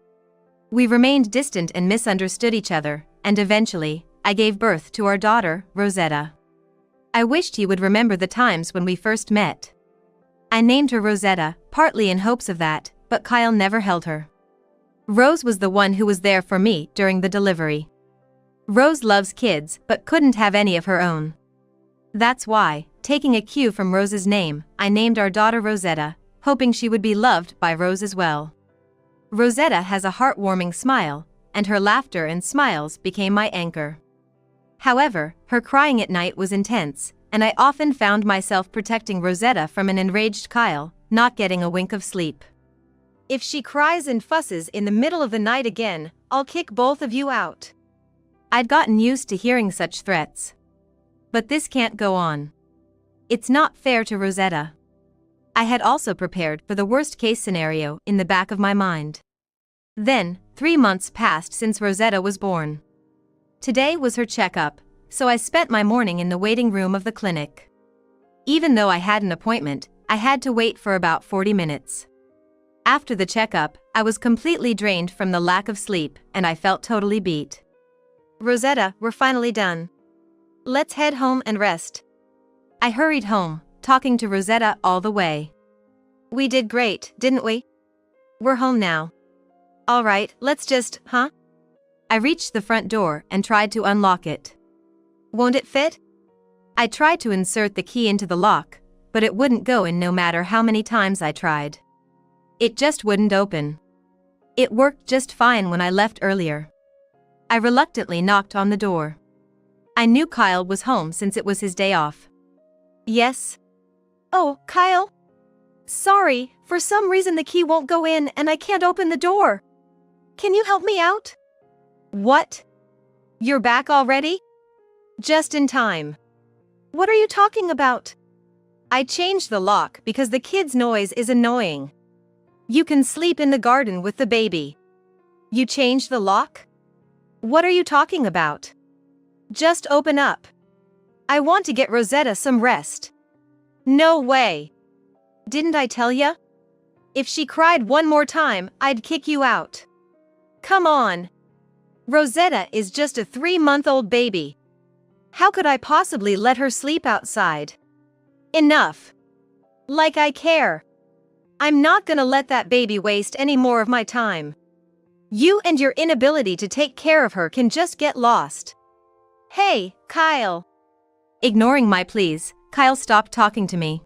We remained distant and misunderstood each other, and eventually, I gave birth to our daughter, Rosetta. I wished he would remember the times when we first met. I named her Rosetta, partly in hopes of that, but Kyle never held her. Rose was the one who was there for me during the delivery. Rose loves kids, but couldn't have any of her own. That's why, taking a cue from Rose's name, I named our daughter Rosetta, hoping she would be loved by Rose as well. Rosetta has a heartwarming smile, and her laughter and smiles became my anchor. However, her crying at night was intense, and I often found myself protecting Rosetta from an enraged Kyle, not getting a wink of sleep. "If she cries and fusses in the middle of the night again, I'll kick both of you out." I'd gotten used to hearing such threats. But this can't go on. It's not fair to Rosetta. I had also prepared for the worst-case scenario in the back of my mind. Then, 3 months passed since Rosetta was born. Today was her checkup, so I spent my morning in the waiting room of the clinic. Even though I had an appointment, I had to wait for about 40 minutes. After the checkup, I was completely drained from the lack of sleep, and I felt totally beat. "Rosetta, we're finally done. Let's head home and rest." I hurried home, talking to Rosetta all the way. We did great, didn't we? We're home now. All right, let's just, huh? I reached the front door and tried to unlock it. Won't it fit? I tried to insert the key into the lock, but it wouldn't go in no matter how many times I tried. It just wouldn't open. It worked just fine when I left earlier. I reluctantly knocked on the door. I knew Kyle was home since it was his day off. Yes? Oh, Kyle? Sorry, for some reason the key won't go in and I can't open the door. Can you help me out? What? You're back already? Just in time. What are you talking about? I changed the lock because the kid's noise is annoying. You can sleep in the garden with the baby. You changed the lock? What are you talking about? Just open up. I want to get Rosetta some rest. No way. Didn't I tell ya? If she cried one more time, I'd kick you out. Come on. Rosetta is just a 3-month-old baby. How could I possibly let her sleep outside? Enough. Like I care. I'm not gonna let that baby waste any more of my time. You and your inability to take care of her can just get lost. Hey, Kyle. Ignoring my pleas, Kyle stopped talking to me.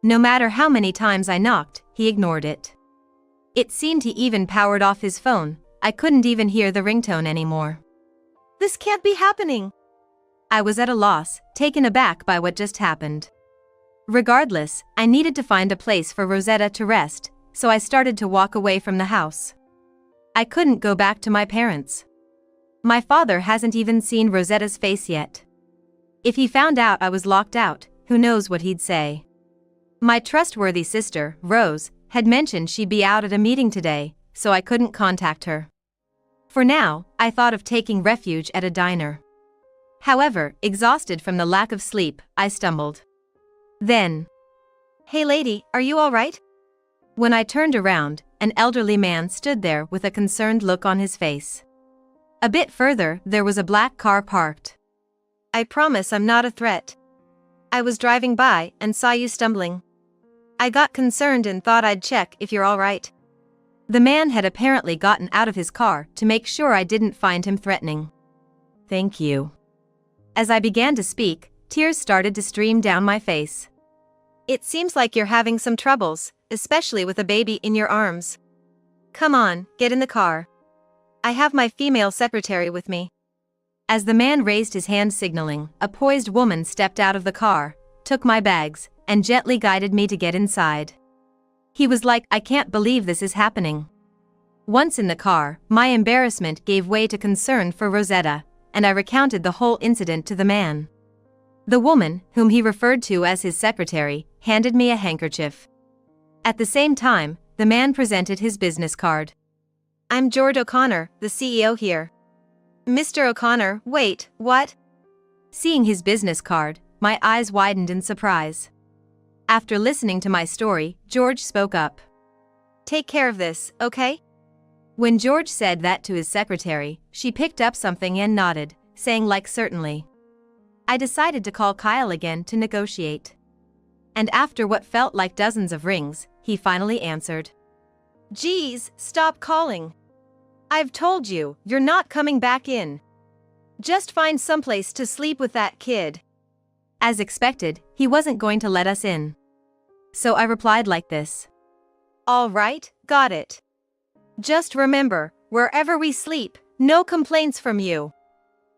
No matter how many times I knocked, he ignored it. It seemed he even powered off his phone. I couldn't even hear the ringtone anymore. This can't be happening. I was at a loss, taken aback by what just happened. Regardless, I needed to find a place for Rosetta to rest, so I started to walk away from the house. I couldn't go back to my parents. My father hasn't even seen Rosetta's face yet. If he found out I was locked out, who knows what he'd say. My trustworthy sister, Rose, had mentioned she'd be out at a meeting today, so I couldn't contact her. For now, I thought of taking refuge at a diner. However, exhausted from the lack of sleep, I stumbled. Then, "Hey lady, are you all right?" When I turned around, an elderly man stood there with a concerned look on his face. A bit further, there was a black car parked. I promise I'm not a threat. I was driving by and saw you stumbling. I got concerned and thought I'd check if you're all right. The man had apparently gotten out of his car to make sure I didn't find him threatening. Thank you. As I began to speak, tears started to stream down my face. It seems like you're having some troubles, especially with a baby in your arms. Come on, get in the car. I have my female secretary with me. As the man raised his hand signaling, a poised woman stepped out of the car, took my bags, and gently guided me to get inside. He was like, I can't believe this is happening. Once in the car, my embarrassment gave way to concern for Rosetta, and I recounted the whole incident to the man. The woman, whom he referred to as his secretary, handed me a handkerchief. At the same time, the man presented his business card. I'm George O'Connor, the CEO here. Mr. O'Connor, wait, what? Seeing his business card, my eyes widened in surprise. After listening to my story, George spoke up. Take care of this, okay? When George said that to his secretary, she picked up something and nodded, saying like certainly. I decided to call Kyle again to negotiate. And after what felt like dozens of rings, he finally answered. Geez, stop calling. I've told you, you're not coming back in. Just find someplace to sleep with that kid. As expected, he wasn't going to let us in. So I replied like this. All right, got it. Just remember, wherever we sleep, no complaints from you.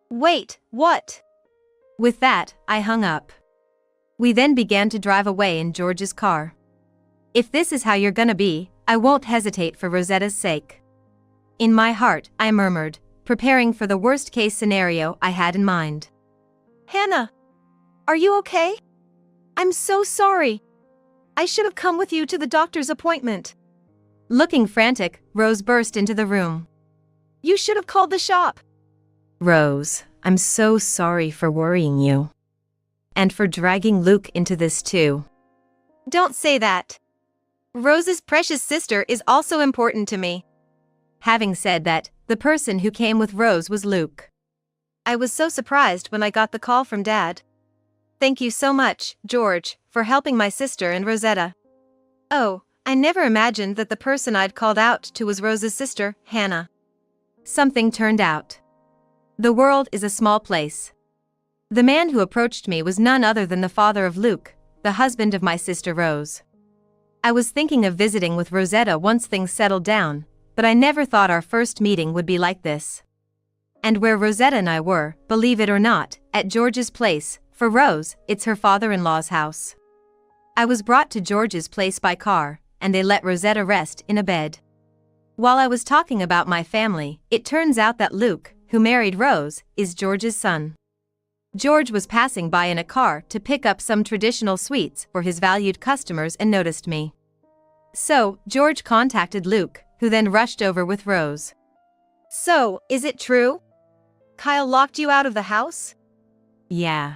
Wait, what? With that, I hung up. We then began to drive away in George's car. If this is how you're gonna be, I won't hesitate for Rosetta's sake. In my heart, I murmured, preparing for the worst-case scenario I had in mind. Hannah, are you okay? I'm so sorry. I should have come with you to the doctor's appointment. Looking frantic, Rose burst into the room. You should have called the shop. Rose, I'm so sorry for worrying you. And for dragging Luke into this too. Don't say that. Rose's precious sister is also important to me. Having said that, the person who came with Rose was Luke. I was so surprised when I got the call from Dad. Thank you so much, George, for helping my sister and Rosetta. Oh, I never imagined that the person I'd called out to was Rose's sister, Hannah. Something turned out. The world is a small place. The man who approached me was none other than the father of Luke, the husband of my sister Rose. I was thinking of visiting with Rosetta once things settled down, but I never thought our first meeting would be like this. And where Rosetta and I were, believe it or not, at George's place. For Rose, it's her father-in-law's house. I was brought to George's place by car, and they let Rosetta rest in a bed. While I was talking about my family, it turns out that Luke, who married Rose, is George's son. George was passing by in a car to pick up some traditional sweets for his valued customers and noticed me. So, George contacted Luke, who then rushed over with Rose. So, is it true? Kyle locked you out of the house? Yeah.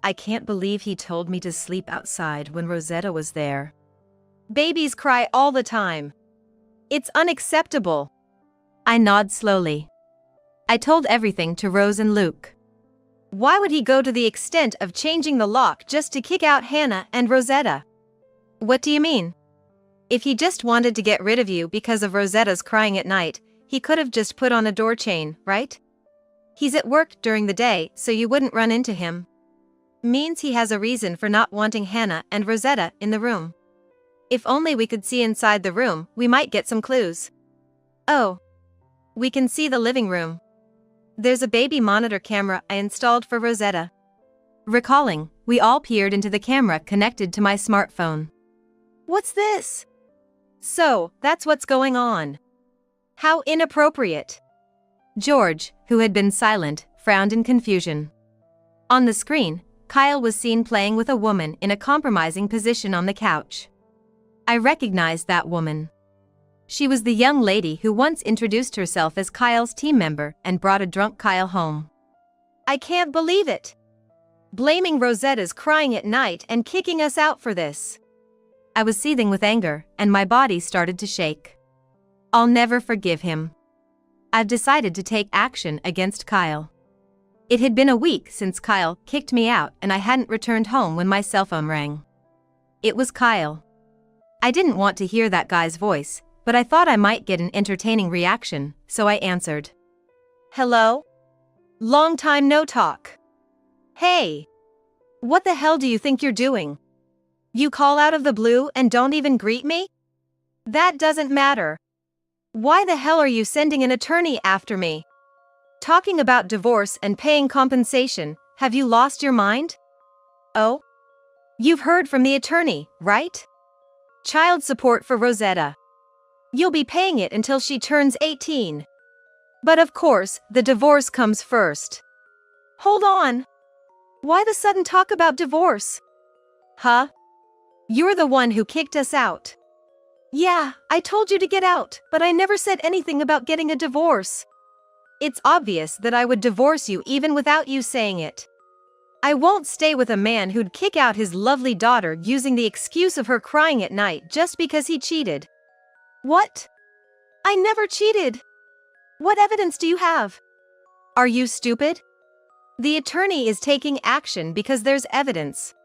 I can't believe he told me to sleep outside when Rosetta was there. Babies cry all the time. It's unacceptable. I nod slowly. I told everything to Rose and Luke. Why would he go to the extent of changing the lock just to kick out Hannah and Rosetta? What do you mean? If he just wanted to get rid of you because of Rosetta's crying at night, he could have just put on a door chain, right? He's at work during the day, so you wouldn't run into him. Means he has a reason for not wanting Hannah and Rosetta in the room. If only we could see inside the room, we might get some clues. Oh. We can see the living room. There's a baby monitor camera I installed for Rosetta. Recalling, we all peered into the camera connected to my smartphone. What's this? So, that's what's going on. How inappropriate. George, who had been silent, frowned in confusion. On the screen, Kyle was seen playing with a woman in a compromising position on the couch. I recognized that woman. She was the young lady who once introduced herself as Kyle's team member and brought a drunk Kyle home. I can't believe it. Blaming Rosetta's crying at night and kicking us out for this. I was seething with anger, and my body started to shake. I'll never forgive him. I've decided to take action against Kyle. It had been a week since Kyle kicked me out and I hadn't returned home when my cell phone rang. It was Kyle. I didn't want to hear that guy's voice, but I thought I might get an entertaining reaction, so I answered. Hello? Long time no talk. Hey! What the hell do you think you're doing? You call out of the blue and don't even greet me? That doesn't matter. Why the hell are you sending an attorney after me? Talking about divorce and paying compensation, have you lost your mind? Oh? You've heard from the attorney, right? Child support for Rosetta. You'll be paying it until she turns 18. But of course, the divorce comes first. Hold on. Why the sudden talk about divorce? Huh? You're the one who kicked us out. Yeah, I told you to get out, but I never said anything about getting a divorce. It's obvious that I would divorce you even without you saying it. I won't stay with a man who'd kick out his lovely daughter using the excuse of her crying at night just because he cheated. What? I never cheated. What evidence do you have? Are you stupid? The attorney is taking action because there's evidence.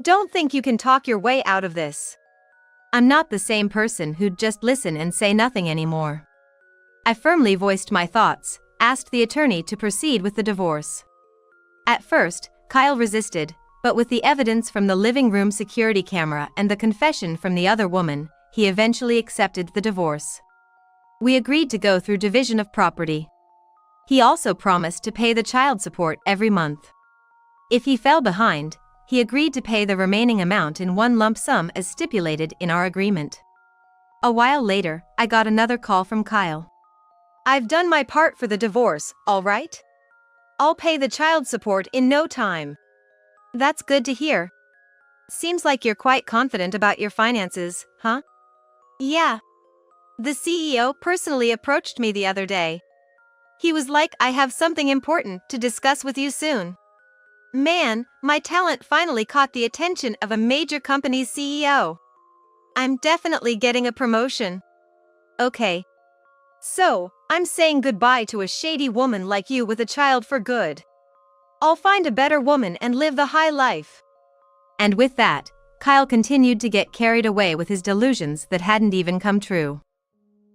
Don't think you can talk your way out of this. I'm not the same person who'd just listen and say nothing anymore. I firmly voiced my thoughts, asked the attorney to proceed with the divorce. At first, Kyle resisted, but with the evidence from the living room security camera and the confession from the other woman, he eventually accepted the divorce. We agreed to go through division of property. He also promised to pay the child support every month. If he fell behind, he agreed to pay the remaining amount in one lump sum as stipulated in our agreement. A while later, I got another call from Kyle. I've done my part for the divorce, all right? I'll pay the child support in no time. That's good to hear. Seems like you're quite confident about your finances, huh? Yeah. The CEO personally approached me the other day. He was like, I have something important to discuss with you soon. Man, my talent finally caught the attention of a major company's CEO. I'm definitely getting a promotion. Okay. So, I'm saying goodbye to a shady woman like you with a child for good. I'll find a better woman and live the high life. And with that, Kyle continued to get carried away with his delusions that hadn't even come true.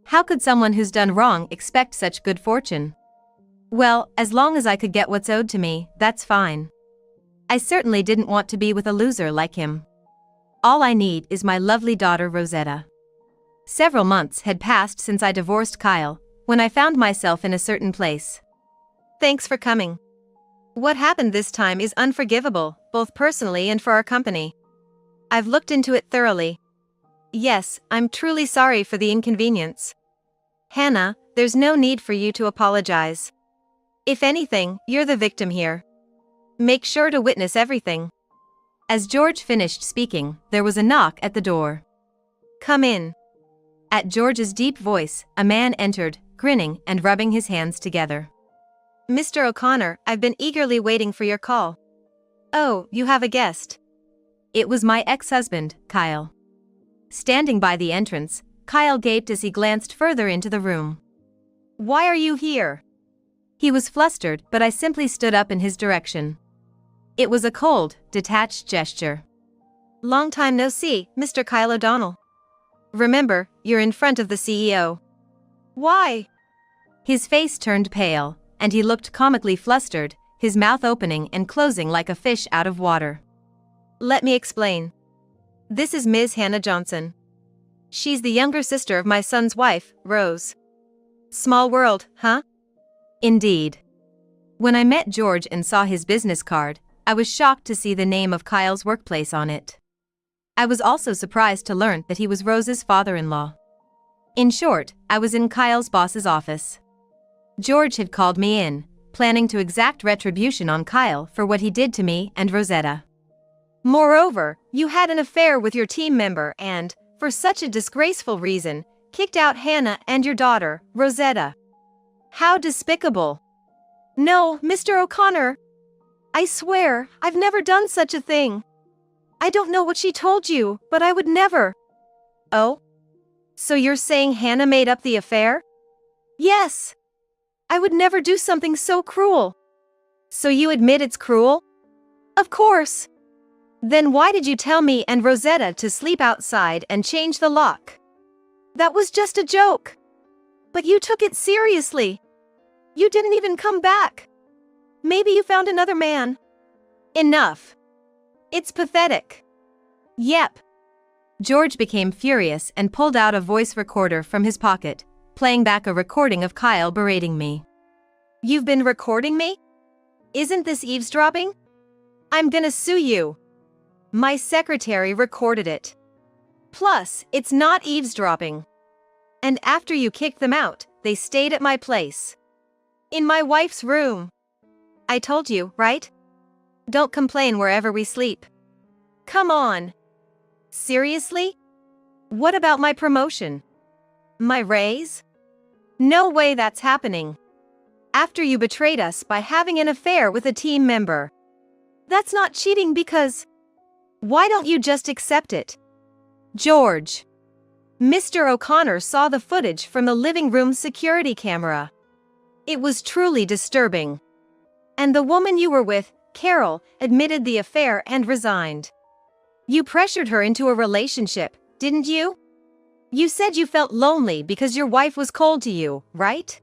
How could someone who's done wrong expect such good fortune? Well, as long as I could get what's owed to me, that's fine. I certainly didn't want to be with a loser like him. All I need is my lovely daughter Rosetta. Several months had passed since I divorced Kyle, when I found myself in a certain place. Thanks for coming. What happened this time is unforgivable, both personally and for our company. I've looked into it thoroughly. Yes, I'm truly sorry for the inconvenience. Hannah, there's no need for you to apologize. If anything, you're the victim here. Make sure to witness everything. As George finished speaking, there was a knock at the door. Come in. At George's deep voice, a man entered, grinning and rubbing his hands together. Mr. O'Connor, I've been eagerly waiting for your call. Oh, you have a guest. It was my ex-husband, Kyle. Standing by the entrance, Kyle gaped as he glanced further into the room. Why are you here? He was flustered, but I simply stood up in his direction. It was a cold, detached gesture. Long time no see, Mr. Kyle O'Donnell. Remember, you're in front of the CEO. Why? His face turned pale, and he looked comically flustered, his mouth opening and closing like a fish out of water. Let me explain. This is Ms. Hannah Johnson. She's the younger sister of my son's wife, Rose. Small world, huh? Indeed. When I met George and saw his business card, I was shocked to see the name of Kyle's workplace on it. I was also surprised to learn that he was Rose's father-in-law. In short, I was in Kyle's boss's office. George had called me in, planning to exact retribution on Kyle for what he did to me and Rosetta. Moreover, you had an affair with your team member and, for such a disgraceful reason, kicked out Hannah and your daughter, Rosetta. How despicable! No, Mr. O'Connor! I swear, I've never done such a thing. I don't know what she told you, but I would never. Oh? So you're saying Hannah made up the affair? Yes. I would never do something so cruel. So you admit it's cruel? Of course. Then why did you tell me and Rosetta to sleep outside and change the lock? That was just a joke. But you took it seriously. You didn't even come back. Maybe you found another man. Enough. It's pathetic. Yep. George became furious and pulled out a voice recorder from his pocket, playing back a recording of Kyle berating me. You've been recording me? Isn't this eavesdropping? I'm gonna sue you. My secretary recorded it. Plus, it's not eavesdropping. And after you kicked them out, they stayed at my place. In my wife's room. I told you, right? Don't complain wherever we sleep. Come on. Seriously? What about my promotion? My raise? No way that's happening. After you betrayed us by having an affair with a team member. That's not cheating because... Why don't you just accept it? George. Mr. O'Connor saw the footage from the living room security camera. It was truly disturbing. And the woman you were with, Carol, admitted the affair and resigned. You pressured her into a relationship, didn't you? You said you felt lonely because your wife was cold to you, right?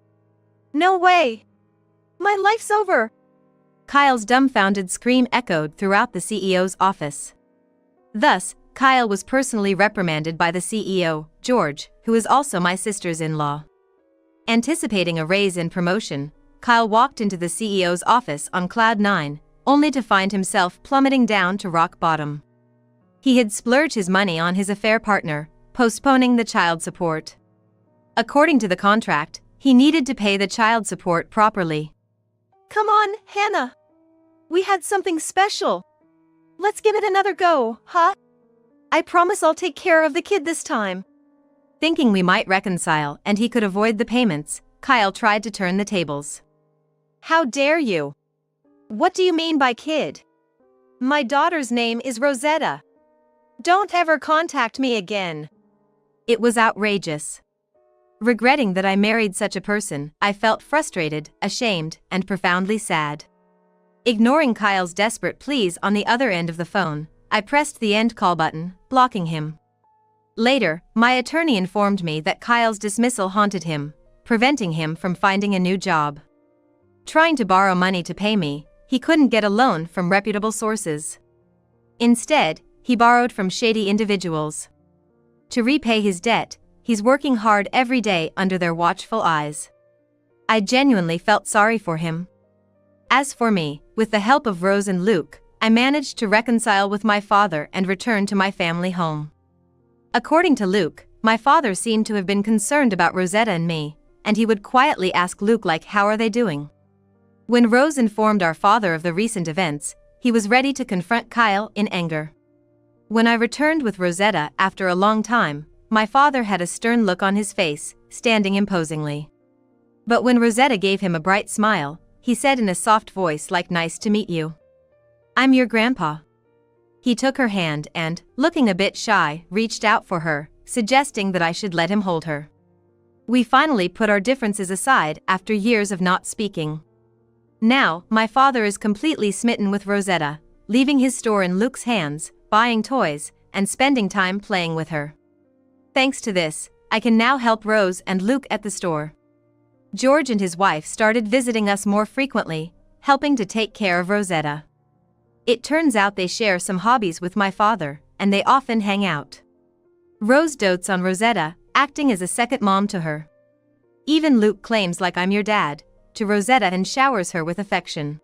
No way. My life's over. Kyle's dumbfounded scream echoed throughout the CEO's office. Thus, Kyle was personally reprimanded by the CEO, George, who is also my sister's-in-law. Anticipating a raise in promotion, Kyle walked into the CEO's office on cloud 9, only to find himself plummeting down to rock bottom. He had splurged his money on his affair partner, postponing the child support. According to the contract, he needed to pay the child support properly. Come on, Hannah. We had something special. Let's give it another go, huh? I promise I'll take care of the kid this time. Thinking we might reconcile and he could avoid the payments, Kyle tried to turn the tables. How dare you? What do you mean by kid? My daughter's name is Rosetta. Don't ever contact me again. It was outrageous. Regretting that I married such a person, I felt frustrated, ashamed, and profoundly sad. Ignoring Kyle's desperate pleas on the other end of the phone, I pressed the end call button, blocking him. Later, my attorney informed me that Kyle's dismissal haunted him, preventing him from finding a new job. Trying to borrow money to pay me, he couldn't get a loan from reputable sources. Instead, he borrowed from shady individuals. To repay his debt, he's working hard every day under their watchful eyes. I genuinely felt sorry for him. As for me, with the help of Rose and Luke, I managed to reconcile with my father and return to my family home. According to Luke, my father seemed to have been concerned about Rosetta and me, and he would quietly ask Luke like, "How are they doing?" When Rose informed our father of the recent events, he was ready to confront Kyle in anger. When I returned with Rosetta after a long time, my father had a stern look on his face, standing imposingly. But when Rosetta gave him a bright smile, he said in a soft voice like, "Nice to meet you. I'm your grandpa." He took her hand and, looking a bit shy, reached out for her, suggesting that I should let him hold her. We finally put our differences aside after years of not speaking. Now, my father is completely smitten with Rosetta, leaving his store in Luke's hands, buying toys, and spending time playing with her. Thanks to this, I can now help Rose and Luke at the store. George and his wife started visiting us more frequently, helping to take care of Rosetta. It turns out they share some hobbies with my father, and they often hang out. Rose dotes on Rosetta, acting as a second mom to her. Even Luke claims like, "I'm your dad," to Rosetta and showers her with affection.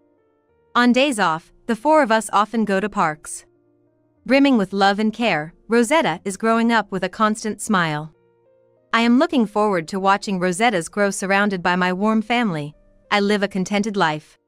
On days off, the four of us often go to parks. Brimming with love and care, Rosetta is growing up with a constant smile. I am looking forward to watching Rosetta's grow surrounded by my warm family. I live a contented life.